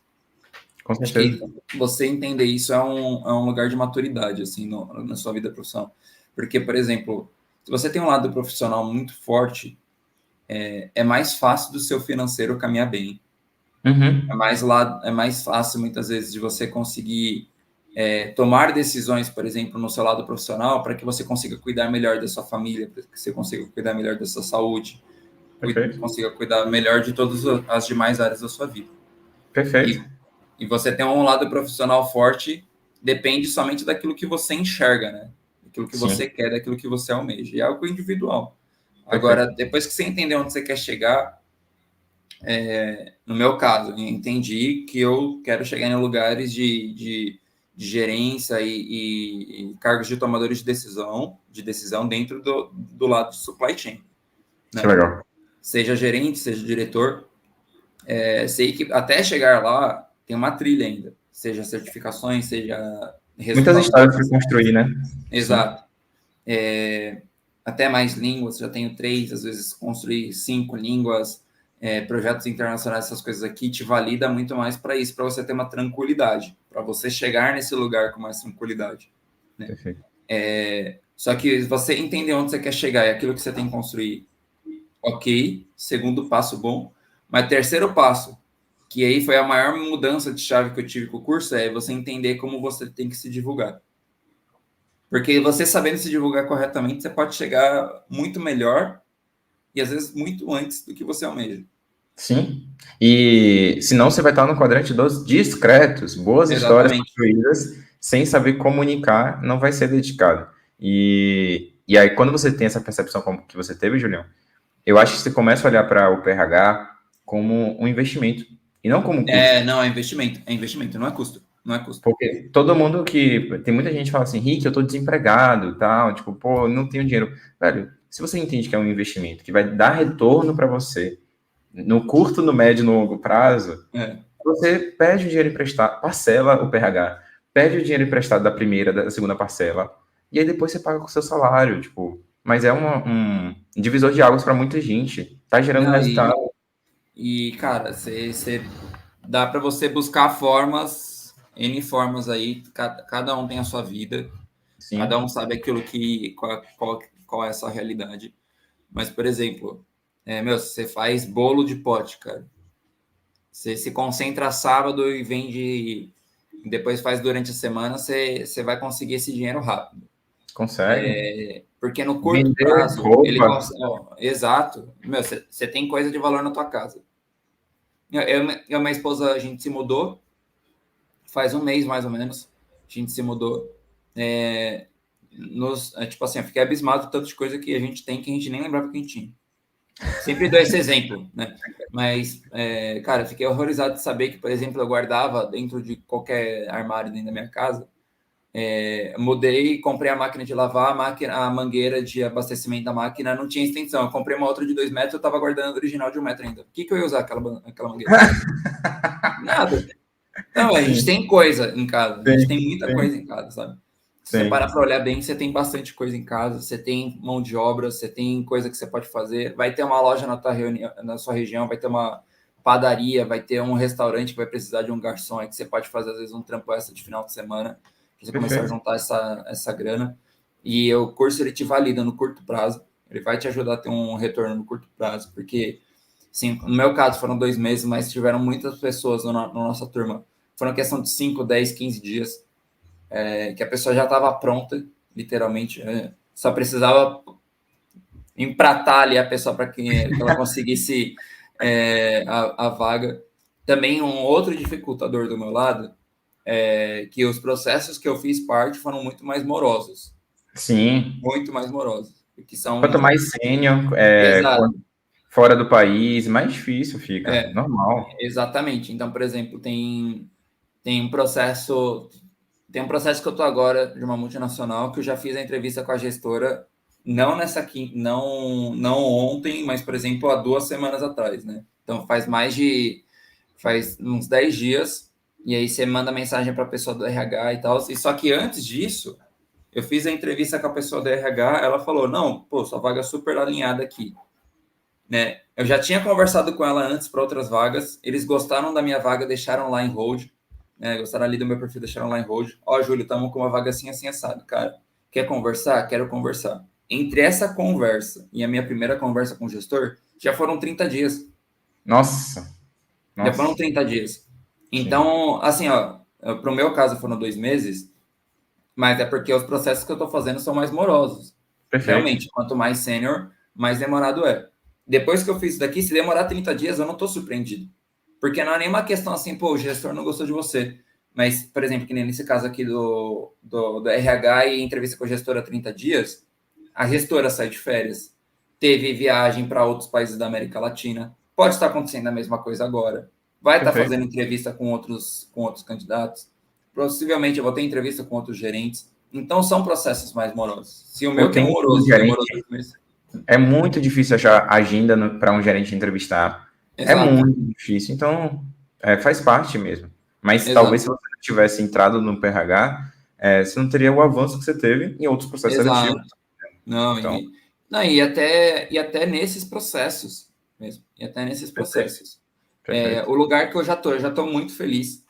Com
Acho
certeza.
que você entender isso é um lugar de maturidade, assim, na sua vida profissional. Porque, por exemplo, se você tem um lado profissional muito forte, é mais fácil do seu financeiro caminhar bem.
Uhum.
É mais fácil, muitas vezes, de você conseguir tomar decisões, por exemplo, no seu lado profissional, para que você consiga cuidar melhor da sua família, para que você consiga cuidar melhor da sua saúde,
Perfeito.
consiga cuidar melhor de todas as demais áreas da sua vida.
Perfeito.
E você ter um lado profissional forte depende somente daquilo que você enxerga, né? Daquilo que você
Sim.
quer, daquilo que você almeja. E é algo individual. Agora,
Perfeito.
depois que você entender onde você quer chegar, no meu caso, eu entendi que eu quero chegar em lugares de gerência e cargos de tomadores de decisão dentro do lado de supply chain,
Que
né?
legal.
Seja gerente, seja diretor, sei que até chegar lá, tem uma trilha ainda, seja certificações, seja
Muitas histórias
resultados.
para construir, né?
Exato. Até mais línguas, já tenho 3, às vezes construir 5 línguas, projetos internacionais, essas coisas aqui, te valida muito mais para isso, para você ter uma tranquilidade, para você chegar nesse lugar com mais tranquilidade. Né?
Perfeito.
Só que você entender onde você quer chegar e aquilo que você tem que construir, ok, segundo passo bom, mas terceiro passo, que aí foi a maior mudança de chave que eu tive com o curso, é você entender como você tem que se divulgar. Porque você sabendo se divulgar corretamente, você pode chegar muito melhor e às vezes muito antes do que você almeja.
Sim. E senão você vai estar no quadrante dos discretos. Boas histórias construídas sem saber comunicar não vai ser dedicado. E aí, quando você tem essa percepção como que você teve, Julião, eu acho que você começa a olhar para o PRH como um investimento e não como custo.
Não, é investimento, não é custo. Não é custo.
Porque todo mundo que... Tem muita gente que fala assim, Rick, eu tô desempregado e tal, tipo, pô, não tenho dinheiro. Velho, se você entende que é um investimento que vai dar retorno para você no curto, no médio e no longo prazo, você pede o dinheiro emprestado, parcela o PRH, pede o dinheiro emprestado da primeira, da segunda parcela, e aí depois você paga com o seu salário, tipo... Mas é um divisor de águas para muita gente. Tá gerando resultado.
E cara, dá para você buscar formas, N formas aí, cada um tem a sua vida,
Sim.
cada um sabe aquilo qual é a sua realidade. Mas, por exemplo, você faz bolo de pote, cara. Você se concentra sábado e vende, depois faz durante a semana, você vai conseguir esse dinheiro rápido.
Consegue.
Porque no curto
Vender
prazo,
roupa.
ele consegue. Exato. Você tem coisa de valor na tua casa. Eu e a minha esposa, a gente se mudou faz um mês, mais ou menos. A gente se mudou. Tipo assim, eu fiquei abismado de tantas coisas que a gente tem que a gente nem lembrava que a gente tinha. Sempre dou esse exemplo, né? Mas, cara, eu fiquei horrorizado de saber que, por exemplo, eu guardava dentro de qualquer armário dentro da minha casa. Mudei, comprei a máquina de lavar, a mangueira de abastecimento da máquina não tinha extensão. Eu comprei uma outra de 2 metros, eu estava guardando a original de 1 metro ainda. O que eu ia usar aquela mangueira? Nada. Não, a gente tem coisa em casa. A gente tem muita coisa em casa, sabe? Se você parar para olhar bem, você tem bastante coisa em casa, você tem mão de obra, você tem coisa que você pode fazer. Vai ter uma loja na sua região, vai ter uma padaria, vai ter um restaurante que vai precisar de um garçom aí que você pode fazer, às vezes, um trampo extra de final de semana. Você começar a juntar essa grana. E o curso, ele te valida no curto prazo. Ele vai te ajudar a ter um retorno no curto prazo, porque, sim, no meu caso, foram 2 meses, mas tiveram muitas pessoas na nossa turma. Foram questão de 5, 10, 15 dias. Que a pessoa já estava pronta, literalmente, só precisava empratar ali a pessoa para que ela conseguisse a vaga. Também um outro dificultador do meu lado que os processos que eu fiz parte foram muito mais morosos.
Sim.
Muito mais morosos. Que são...
Quanto mais sênior, fora do país, mais difícil fica, normal.
Exatamente. Então, por exemplo, tem um processo que eu estou agora de uma multinacional que eu já fiz a entrevista com a gestora, não ontem, mas, por exemplo, há 2 semanas atrás, né? Então, faz uns 10 dias, e aí você manda mensagem para a pessoa do RH e tal. E só que antes disso, eu fiz a entrevista com a pessoa do RH, ela falou, não, pô, sua vaga é super alinhada aqui. Né? Eu já tinha conversado com ela antes para outras vagas, eles gostaram da minha vaga, deixaram lá em hold, gostaram ali do meu perfil, deixaram lá em hold. Júlio, estamos com uma vaga assim, assim, assado. Cara, quer conversar? Quero conversar. Entre essa conversa e a minha primeira conversa com o gestor, já foram 30 dias.
Nossa.
Já foram 30 dias. Então, assim, para o meu caso foram 2 meses, mas é porque os processos que eu estou fazendo são mais morosos.
Perfeito.
Realmente, quanto mais sênior, mais demorado é. Depois que eu fiz isso daqui, se demorar 30 dias, eu não estou surpreendido. Porque não é nenhuma questão assim, pô, o gestor não gostou de você. Mas, por exemplo, que nem nesse caso aqui do RH e entrevista com a gestora 30 dias, a gestora sai de férias, teve viagem para outros países da América Latina, pode estar acontecendo a mesma coisa agora, vai estar fazendo entrevista com outros candidatos, possivelmente eu vou ter entrevista com outros gerentes, então são processos mais morosos. Se o meu que é moroso, demorou 2 meses.
É muito difícil achar agenda para um gerente entrevistar. Exato. É muito difícil. Então, faz parte mesmo. Mas
Exato.
talvez se você não tivesse entrado no PRH, você não teria o avanço que você teve em outros processos
Exato.
seletivos.
Não,
Então,
e até nesses processos mesmo. E até nesses
perfeito.
processos.
Perfeito.
O lugar que eu já estou muito feliz.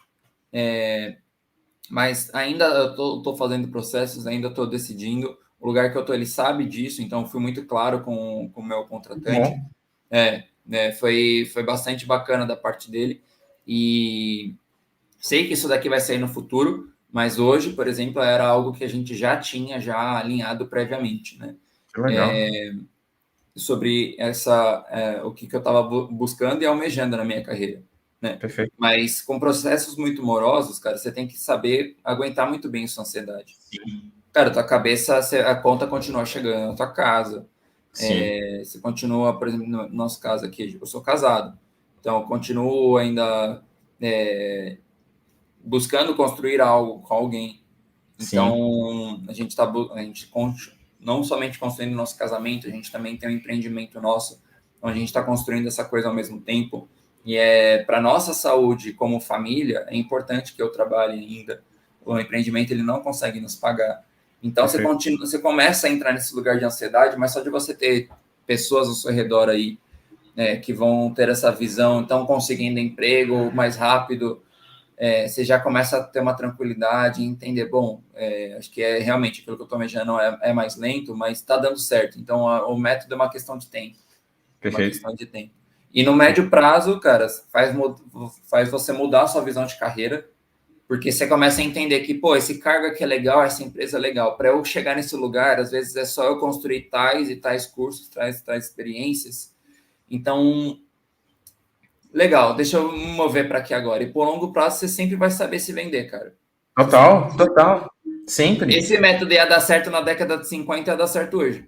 Mas ainda eu tô fazendo processos, ainda estou decidindo. O lugar que eu estou, ele sabe disso, então fui muito claro com o meu contratante.
Bom,
Foi bastante bacana da parte dele. E sei que isso daqui vai sair no futuro, mas hoje, por exemplo, era algo que a gente já tinha alinhado previamente, né?
que legal.
Sobre o que eu estava buscando e almejando na minha carreira, né?
Perfeito.
Mas com processos muito morosos, cara, você tem que saber aguentar muito bem sua ansiedade.
Sim.
Cara, tua cabeça, a conta continua chegando na tua casa.
Sim.
Você continua, por exemplo, no nosso caso aqui, eu sou casado, então eu continuo ainda buscando construir algo com alguém.
Sim.
Então, a gente não somente construindo nosso casamento, a gente também tem um empreendimento nosso, onde a gente está construindo essa coisa ao mesmo tempo. E para nossa saúde como família, é importante que eu trabalhe ainda. O empreendimento ele não consegue nos pagar. Então, você começa a entrar nesse lugar de ansiedade, mas só de você ter pessoas ao seu redor aí, né, que vão ter essa visão, estão conseguindo emprego mais rápido, você já começa a ter uma tranquilidade e entender, bom, acho que realmente aquilo que eu estou mexendo é mais lento, mas está dando certo. Então, o método é uma questão de tempo.
Perfeito.
E no médio prazo, cara, faz você mudar a sua visão de carreira, porque você começa a entender que, pô, esse cargo aqui é legal, essa empresa é legal. Para eu chegar nesse lugar, às vezes é só eu construir tais e tais cursos, tais experiências. Então, legal, deixa eu me mover para aqui agora. E por longo prazo, você sempre vai saber se vender, cara. Você sempre...
Total, total. Sempre.
Esse método ia dar certo na década de 50 ia dar certo hoje.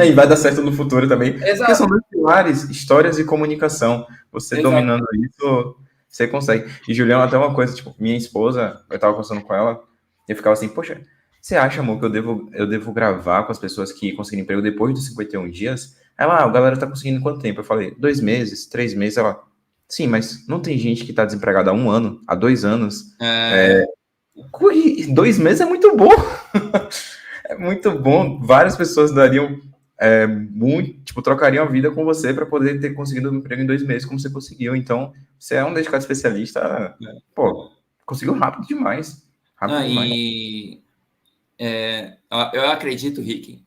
E vai dar certo no futuro também. Porque são
Exato.
dois pilares, histórias e comunicação. Você
Exato.
dominando isso, você consegue. E Julião, até uma coisa, tipo, minha esposa, eu tava conversando com ela, e eu ficava assim, poxa, você acha, amor, que eu devo gravar com as pessoas que conseguiram emprego depois dos 51 dias? Ela, a galera tá conseguindo em quanto tempo? Eu falei, 2 meses, 3 meses. Ela, sim, mas não tem gente que tá desempregada há 1 ano, há 2 anos. 2 meses é muito bom. É muito bom. Várias pessoas dariam muito, tipo, trocariam a vida com você para poder ter conseguido um emprego em 2 meses, como você conseguiu. Então, você é um dedicado especialista, pô, conseguiu rápido demais. Rápido demais.
E eu acredito, Rick,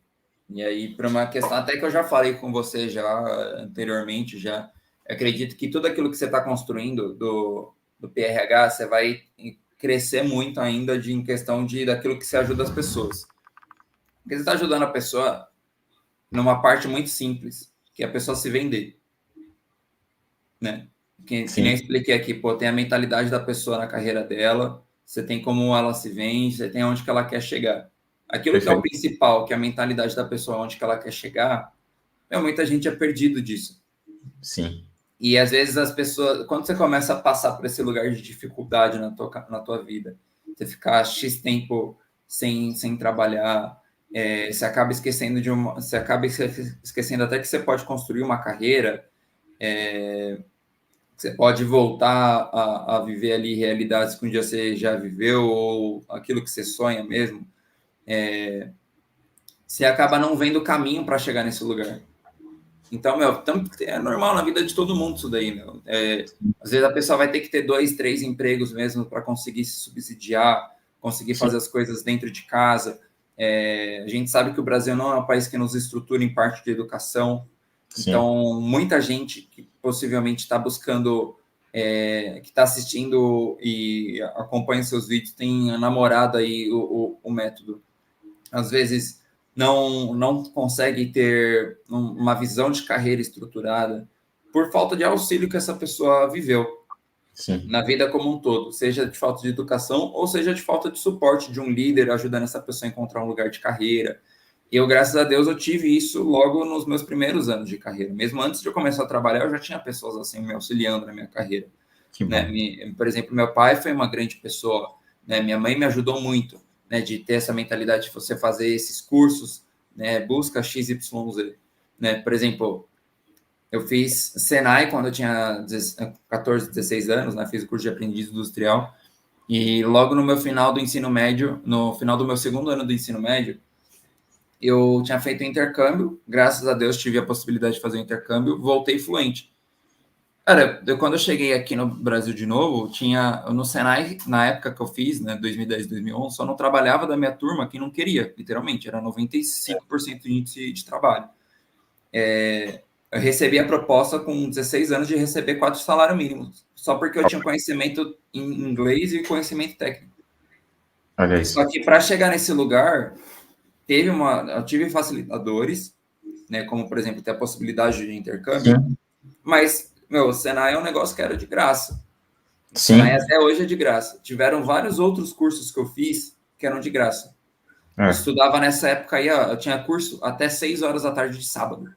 e aí, para uma questão, até que eu já falei com você já anteriormente, já acredito que tudo aquilo que você está construindo do PRH, você vai crescer muito ainda em questão daquilo que você ajuda as pessoas. Porque você está ajudando a pessoa numa parte muito simples, que é a pessoa se vender, né? Que nem expliquei aqui, pô, tem a mentalidade da pessoa na carreira dela, você tem como ela se vende, você tem onde que ela quer chegar. Aquilo que é o principal, que é a mentalidade da pessoa, onde que ela quer chegar, muita gente é perdido disso.
Sim.
E às vezes as pessoas, quando você começa a passar por esse lugar de dificuldade na tua vida, você ficar X tempo sem trabalhar, você acaba esquecendo até que você pode construir uma carreira, você pode voltar a viver ali realidades que um dia você já viveu, ou aquilo que você sonha mesmo. Você acaba não vendo o caminho para chegar nesse lugar. Então, é normal na vida de todo mundo isso daí, meu. Às vezes a pessoa vai ter que ter 2, 3 empregos mesmo para conseguir se subsidiar, conseguir fazer as coisas dentro de casa. A gente sabe que o Brasil não é um país que nos estrutura em parte de educação.
Sim.
Então, muita gente que possivelmente está buscando, que está assistindo e acompanha seus vídeos, tem namorado aí o método. Às vezes não consegue ter uma visão de carreira estruturada por falta de auxílio que essa pessoa viveu.
Sim.
Na vida como um todo, seja de falta de educação ou seja de falta de suporte de um líder ajudando essa pessoa a encontrar um lugar de carreira. E eu, graças a Deus, eu tive isso logo nos meus primeiros anos de carreira. Mesmo antes de eu começar a trabalhar, eu já tinha pessoas assim me auxiliando na minha carreira. Né? Por exemplo, meu pai foi uma grande pessoa, né? Minha mãe me ajudou muito, né? De ter essa mentalidade de você fazer esses cursos, né? Busca XYZ, né? Por exemplo, Eu fiz Senai quando eu tinha 14, 16 anos, né? Fiz o curso de aprendiz industrial. E logo no meu final do ensino médio, no final do meu segundo ano do ensino médio, eu tinha feito intercâmbio. Graças a Deus tive a possibilidade de fazer o intercâmbio. Voltei fluente. Cara, quando eu cheguei aqui no Brasil de novo, tinha no Senai, na época que eu fiz, né, 2010, 2011, só não trabalhava da minha turma quem não queria, literalmente, era 95% de índice de trabalho. Eu recebi a proposta com 16 anos de receber 4 salários mínimos, só porque eu tinha conhecimento em inglês e conhecimento técnico.
Olha
Só
isso.
que para chegar nesse lugar, eu tive facilitadores, né, como por exemplo ter a possibilidade de intercâmbio,
Sim,
mas meu, o Senai é um negócio que era de graça. O Senai
sim.
até hoje é de graça. Tiveram vários outros cursos que eu fiz que eram de graça. Eu
É.
estudava nessa época aí, ó, eu tinha curso até 6 horas da tarde de sábado.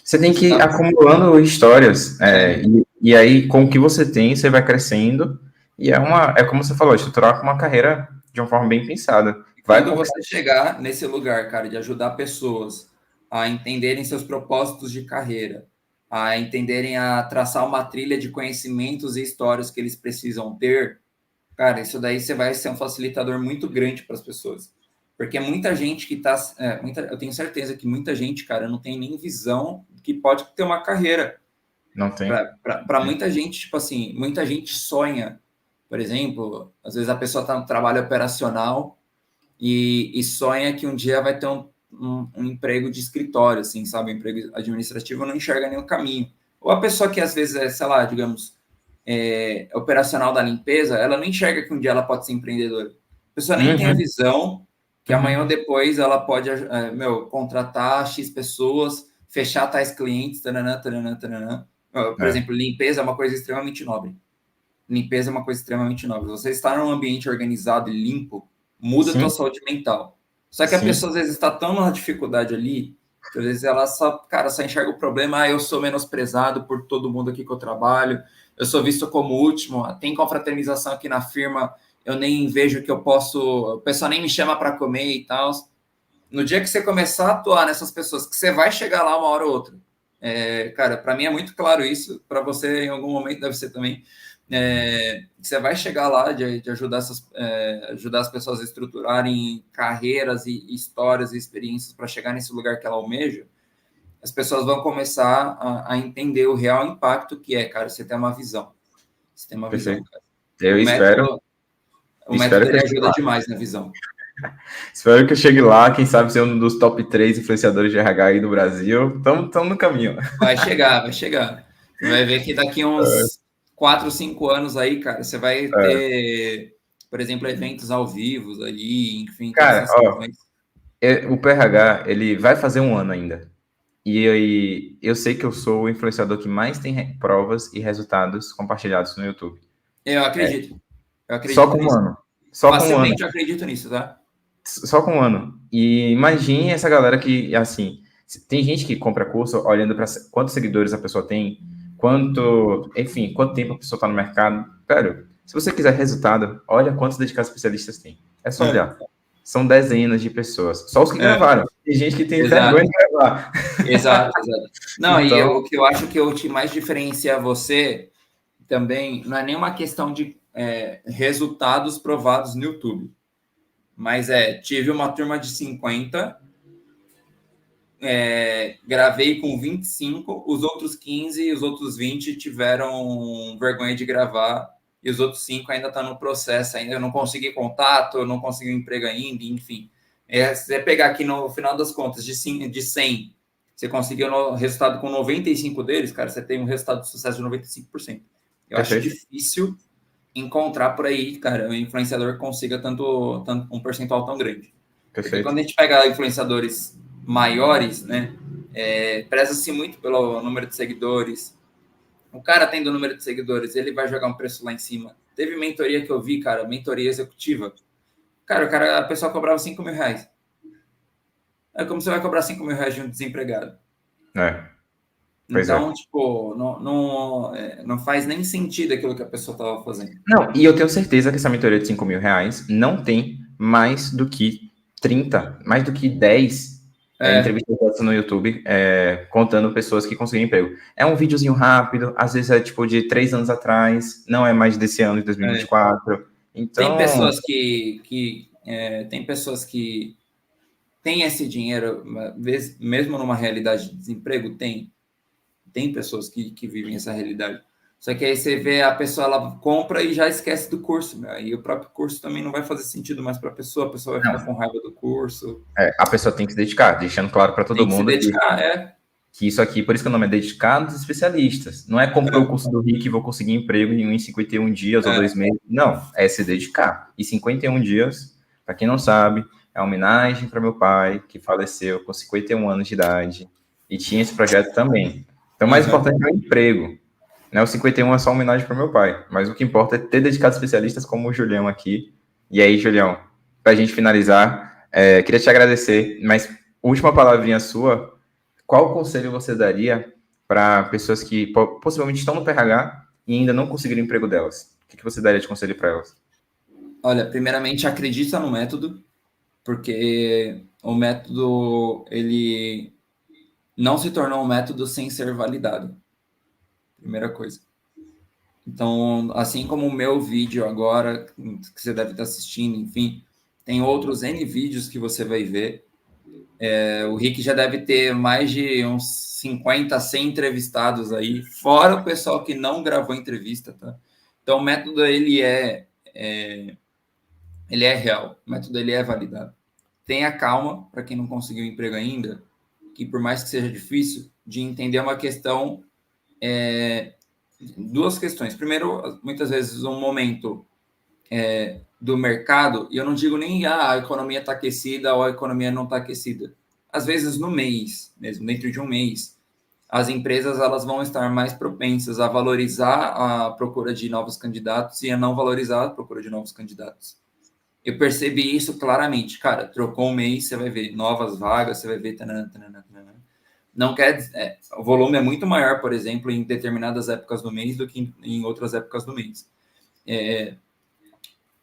Você tem que ir
Estudava,
acumulando histórias,
é,
e aí, com o que você tem, você vai crescendo, e é como você falou, estruturar uma carreira de uma forma bem pensada.
E
Vai
quando
com.
você chegar nesse lugar, cara, de ajudar pessoas a entenderem seus propósitos de carreira, a entenderem a traçar uma trilha de conhecimentos e histórias que eles precisam ter, cara, isso daí você vai ser um facilitador muito grande para as pessoas. Porque muita gente que tá. Eu tenho certeza que muita gente, cara, não tem nem visão que pode ter uma carreira.
Não tem.
Para muita gente, tipo assim, muita gente sonha. Por exemplo, às vezes a pessoa está no trabalho operacional e sonha que um dia vai ter um emprego de escritório, assim, sabe? Um emprego administrativo, não enxerga nenhum caminho. Ou a pessoa que às vezes é, sei lá, digamos, operacional da limpeza, ela não enxerga que um dia ela pode ser empreendedora. A pessoa nem tem a
Uhum,
visão que amanhã ou
uhum.
depois ela pode, contratar X pessoas, fechar tais clientes, taranã, taranã, taranã. Por
É.
exemplo, limpeza é uma coisa extremamente nobre. Limpeza é uma coisa extremamente nobre. Você estar num ambiente organizado e limpo muda a tua
Sim,
saúde mental. Só que a
sim,
pessoa às vezes está tão na dificuldade ali, que às vezes ela só, cara, só enxerga o problema, eu sou menosprezado por todo mundo aqui que eu trabalho, eu sou visto como último, tem confraternização aqui na firma, eu nem vejo que eu posso, o pessoal nem me chama para comer e tal. No dia que você começar a atuar nessas pessoas, que você vai chegar lá uma hora ou outra. Cara, para mim é muito claro isso, para você em algum momento deve ser também. Você vai chegar lá de ajudar, ajudar as pessoas a estruturarem carreiras e histórias e experiências para chegar nesse lugar que ela almeja, as pessoas vão começar a entender o real impacto que é, cara, você tem uma visão. Você tem uma visão,
perfeito.
cara.
Eu
O
espero,
método, o método
espero que eu
ele
chegue
ajuda
lá.
demais na visão.
Espero que eu chegue lá, quem sabe ser um dos top 3 influenciadores de RH aí do Brasil. Estamos no caminho.
Vai chegar, vai chegar. Você vai ver que daqui uns 4, 5 anos aí, cara, você vai ter, por exemplo, eventos ao vivo aí, enfim, todas
Cara,
essas
ó,
questões.
o PRH, ele vai fazer um ano ainda. E aí, eu sei que eu sou o influenciador que mais tem provas e resultados compartilhados no YouTube.
Eu acredito. Eu
Só
acredito
com um
nisso.
ano. Só com um ano.
Facilmente eu acredito nisso, tá?
Só com um ano. E imagine essa galera que, assim, tem gente que compra curso olhando para quantos seguidores a pessoa tem, enfim, quanto tempo a pessoa está no mercado. Cara, se você quiser resultado, olha quantos dedicados especialistas tem. É só
É,
olhar. São dezenas de pessoas. Só os que
é,
gravaram. Tem gente que tem vergonha
exato,
de gravar.
exato, exato. Não,
Então,
o que eu acho que o que mais diferencia você também não é nenhuma questão de resultados provados no YouTube, mas tive uma turma de 50. Gravei com 25, os outros 15 e os outros 20 tiveram vergonha de gravar, e os outros 5 ainda estão no processo, ainda não consegui contato, não consegui emprego ainda, enfim. Se você pegar aqui no final das contas, de 100, você conseguiu o resultado com 95 deles, cara, você tem um resultado de sucesso de 95%. Eu acho
perfeito,
difícil encontrar por aí, cara, um influenciador que consiga tanto um percentual tão grande. Porque
perfeito.
quando a gente pega influenciadores maiores, né, preza-se muito pelo número de seguidores. O cara tendo o número de seguidores, ele vai jogar um preço lá em cima. Teve mentoria que eu vi, cara, mentoria executiva. Cara, a pessoa cobrava 5 mil reais. É como você vai cobrar 5 mil reais de um desempregado.
É, pois
Então,
é.
tipo, não faz nem sentido aquilo que a pessoa estava fazendo.
Não, e eu tenho certeza que essa mentoria de 5 mil reais não tem mais do que 30, mais do que 10. entrevistas no YouTube, contando pessoas que conseguiram emprego. É um videozinho rápido, às vezes é tipo de 3 anos atrás, não é mais desse ano, de 2024. Então...
Tem pessoas tem pessoas que têm esse dinheiro, mesmo numa realidade de desemprego, tem pessoas que vivem essa realidade. Só que aí você vê a pessoa, ela compra e já esquece do curso, né? E o próprio curso também não vai fazer sentido mais para a pessoa vai ficar com raiva do curso.
A pessoa tem que se dedicar, deixando claro para todo mundo
tem que se dedicar,
que isso aqui, por isso que o nome é Dedicados Especialistas. Não é comprei o curso do Rick e vou conseguir emprego em 51 dias ou 2 meses. Não, é se dedicar. E 51 dias, para quem não sabe, é uma homenagem para meu pai, que faleceu com 51 anos de idade, e tinha esse projeto também. Então, o mais importante é o emprego. Né? O 51 é só uma homenagem para meu pai, mas o que importa é ter dedicado especialistas como o Julião aqui. E aí, Julião, para a gente finalizar, queria te agradecer, mas última palavrinha sua, qual conselho você daria para pessoas que possivelmente estão no PRH e ainda não conseguiram o emprego delas? O que você daria de conselho para elas?
Olha, primeiramente, acredita no método, porque o método, ele não se tornou um método sem ser validado. Primeira coisa. Então, assim como o meu vídeo agora, que você deve estar assistindo, enfim, tem outros N vídeos que você vai ver. O Rick já deve ter mais de uns 50, 100 entrevistados aí, fora o pessoal que não gravou entrevista, tá? Então, o método, ele é real, o método, ele é validado. Tenha calma, para quem não conseguiu emprego ainda, que por mais que seja difícil, de entender uma questão, duas questões. Primeiro, muitas vezes, um momento do mercado, e eu não digo nem a economia está aquecida ou a economia não está aquecida. Às vezes, no mês, mesmo dentro de um mês, as empresas, elas vão estar mais propensas a valorizar a procura de novos candidatos e a não valorizar a procura de novos candidatos. Eu percebi isso claramente. Cara, trocou um mês, você vai ver novas vagas, você vai ver... Não quer dizer... o volume é muito maior, por exemplo, em determinadas épocas do mês do que em outras épocas do mês.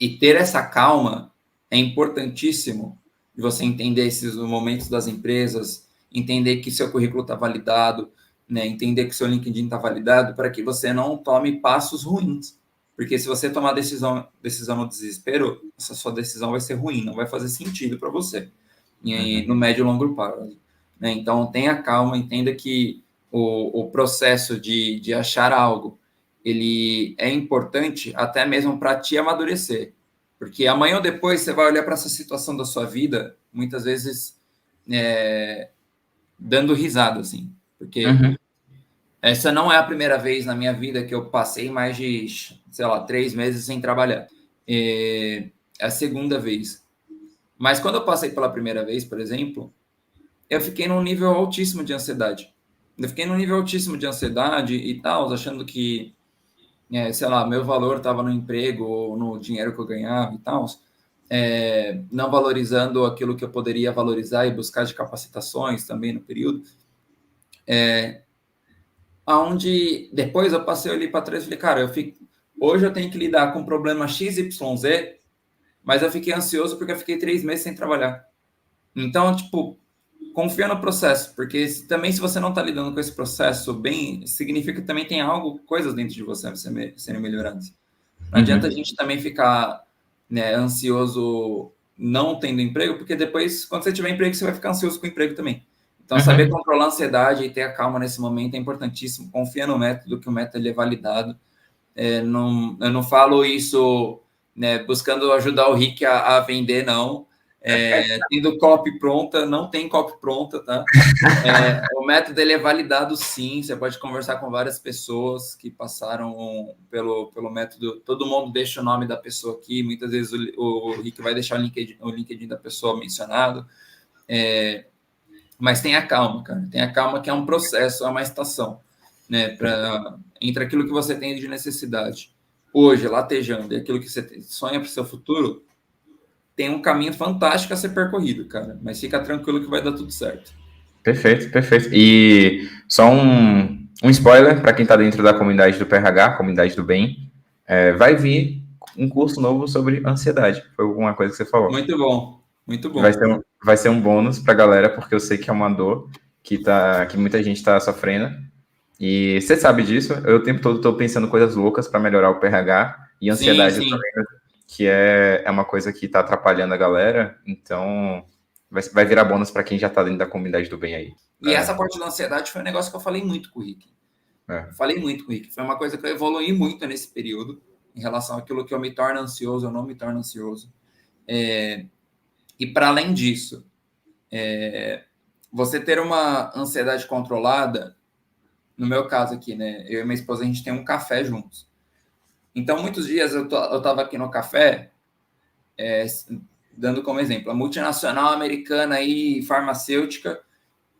E ter essa calma é importantíssimo, de você entender esses momentos das empresas, entender que seu currículo está validado, né? Entender que seu LinkedIn está validado, para que você não tome passos ruins. Porque se você tomar decisão no desespero, essa sua decisão vai ser ruim, não vai fazer sentido para você, no médio e longo prazo. Né? Então, tenha calma, entenda que o processo de achar algo, ele é importante até mesmo para te amadurecer. Porque amanhã ou depois você vai olhar para essa situação da sua vida, muitas vezes dando risada, assim. Porque essa não é a primeira vez na minha vida que eu passei mais de, 3 meses sem trabalhar. É a segunda vez. Mas quando eu passei pela primeira vez, por exemplo, eu fiquei num nível altíssimo de ansiedade. E tal, achando que, meu valor estava no emprego ou no dinheiro que eu ganhava e tal, não valorizando aquilo que eu poderia valorizar e buscar de capacitações também no período. Onde depois eu passei ali para trás e falei, cara, hoje eu tenho que lidar com problema XYZ, mas eu fiquei ansioso porque eu fiquei 3 meses sem trabalhar. Então, confia no processo, porque também se você não está lidando com esse processo bem, significa que também tem coisas dentro de você serem melhoradas. Não adianta a gente também ficar ansioso não tendo emprego, porque depois, quando você tiver emprego, você vai ficar ansioso com o emprego também. Então, saber controlar a ansiedade e ter a calma nesse momento é importantíssimo. Confia no método, que o método ele é validado. Eu não falo isso buscando ajudar o Rick a vender, não. Tendo copy pronta, não tem copy pronta, tá? O método ele é validado, sim. Você pode conversar com várias pessoas que passaram pelo método. Todo mundo deixa o nome da pessoa aqui. Muitas vezes o Rick vai deixar o LinkedIn da pessoa mencionado. Mas tenha calma, cara. Tenha calma, que é um processo, é uma estação, né? Entre aquilo que você tem de necessidade hoje, latejando, e aquilo que você sonha para o seu futuro, tem um caminho fantástico a ser percorrido, cara. Mas fica tranquilo que vai dar tudo certo.
Perfeito, perfeito. E só um spoiler para quem está dentro da comunidade do PRH, comunidade do bem, vai vir um curso novo sobre ansiedade. Foi alguma coisa que você falou.
Muito bom. Muito bom.
Vai ser um bônus para a galera, porque eu sei que é uma dor que muita gente está sofrendo. E você sabe disso, eu o tempo todo estou pensando coisas loucas para melhorar o pH e
Sim,
ansiedade
sim.
também, que é uma coisa que está atrapalhando a galera, então vai virar bônus para quem já está dentro da comunidade do bem aí.
E essa parte da ansiedade foi um negócio que eu falei muito com o Rick. Falei muito com o Rick. Foi uma coisa que eu evoluí muito nesse período, em relação àquilo que eu me torno ansioso ou não me torno ansioso. E para além disso, você ter uma ansiedade controlada, no meu caso aqui, né? Eu e minha esposa, a gente tem um café juntos. Então, muitos dias eu estava aqui no café, dando como exemplo, a multinacional americana aí, farmacêutica,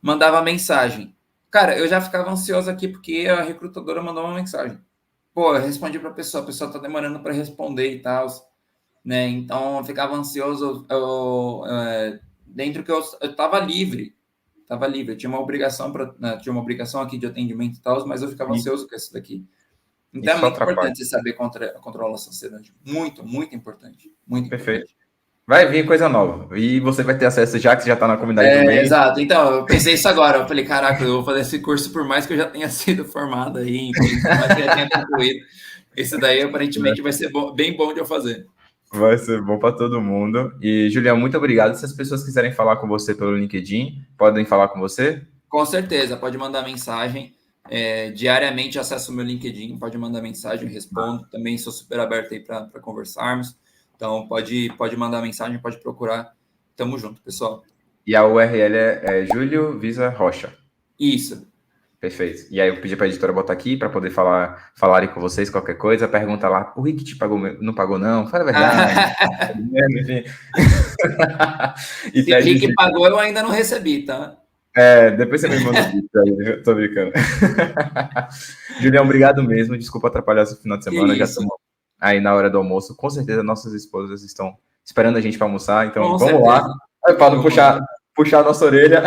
mandava mensagem. Cara, eu já ficava ansioso aqui porque a recrutadora mandou uma mensagem. Pô, eu respondi para a pessoa tá demorando para responder e tal, né? Então, eu ficava ansioso, dentro que eu estava livre, eu tinha uma obrigação tinha uma obrigação aqui de atendimento e tal, mas eu ficava ansioso com isso daqui. Então, é
Isso
muito
atrapalha.
importante saber controlar essa ansiedade. Muito, muito importante. Muito
Perfeito.
importante.
Vai vir coisa nova. E você vai ter acesso, já que você já está na comunidade do bem.
Exato. Então, eu pensei isso agora. Eu falei, caraca, eu vou fazer esse curso por mais que eu já tenha sido formado aí, enfim, por mais que eu já tenha concluído. Esse daí, aparentemente, vai ser bem bom de eu fazer.
Vai ser bom para todo mundo. E, Julião, muito obrigado. Se as pessoas quiserem falar com você pelo LinkedIn, podem falar com você?
Com certeza, pode mandar mensagem. Diariamente acesso o meu LinkedIn, pode mandar mensagem, eu respondo. Também sou super aberto aí para conversarmos. Então, pode mandar mensagem, pode procurar. Tamo junto, pessoal.
E a URL é Júlio Visa Rocha.
Isso.
Perfeito. E aí eu pedi para a editora botar aqui para poder falarem com vocês qualquer coisa. Pergunta lá, o Rick te pagou? Não pagou, não? Fala a verdade.
E se o Rick pagou, eu ainda não recebi, tá?
Depois você me manda o vídeo aí, tô brincando. Julião, obrigado mesmo. Desculpa atrapalhar esse final de semana. Já estamos aí na hora do almoço. Com certeza nossas esposas estão esperando a gente para almoçar. Então, vamos lá. Para não puxar a nossa orelha.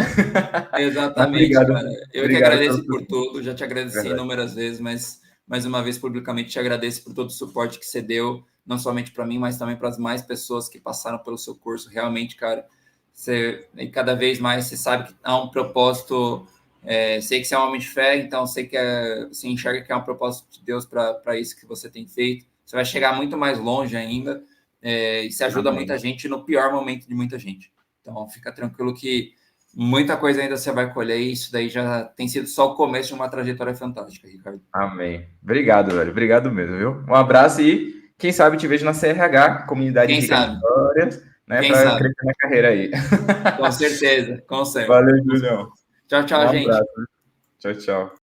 Exatamente, obrigado, cara. Eu que agradeço por tudo. Já te agradeci inúmeras vezes, mas mais uma vez publicamente te agradeço por todo o suporte que você deu, não somente para mim, mas também para as mais pessoas que passaram pelo seu curso. Realmente, cara, e cada vez mais você sabe que há um propósito. Sei que você é um homem de fé, então sei que você enxerga que é um propósito de Deus para isso que você tem feito. Você vai chegar muito mais longe ainda, e você ajuda muita gente no pior momento de muita gente. Então, fica tranquilo que muita coisa ainda você vai colher, e isso daí já tem sido só o começo de uma trajetória fantástica, Ricardo.
Amém. Obrigado, velho. Obrigado mesmo, viu? Um abraço e quem sabe te vejo na CRH, comunidade de histórias, né? Para crescer na carreira aí.
Com certeza, com certeza.
Valeu, Julião.
Tchau, tchau, gente.
Abraço. Tchau, tchau.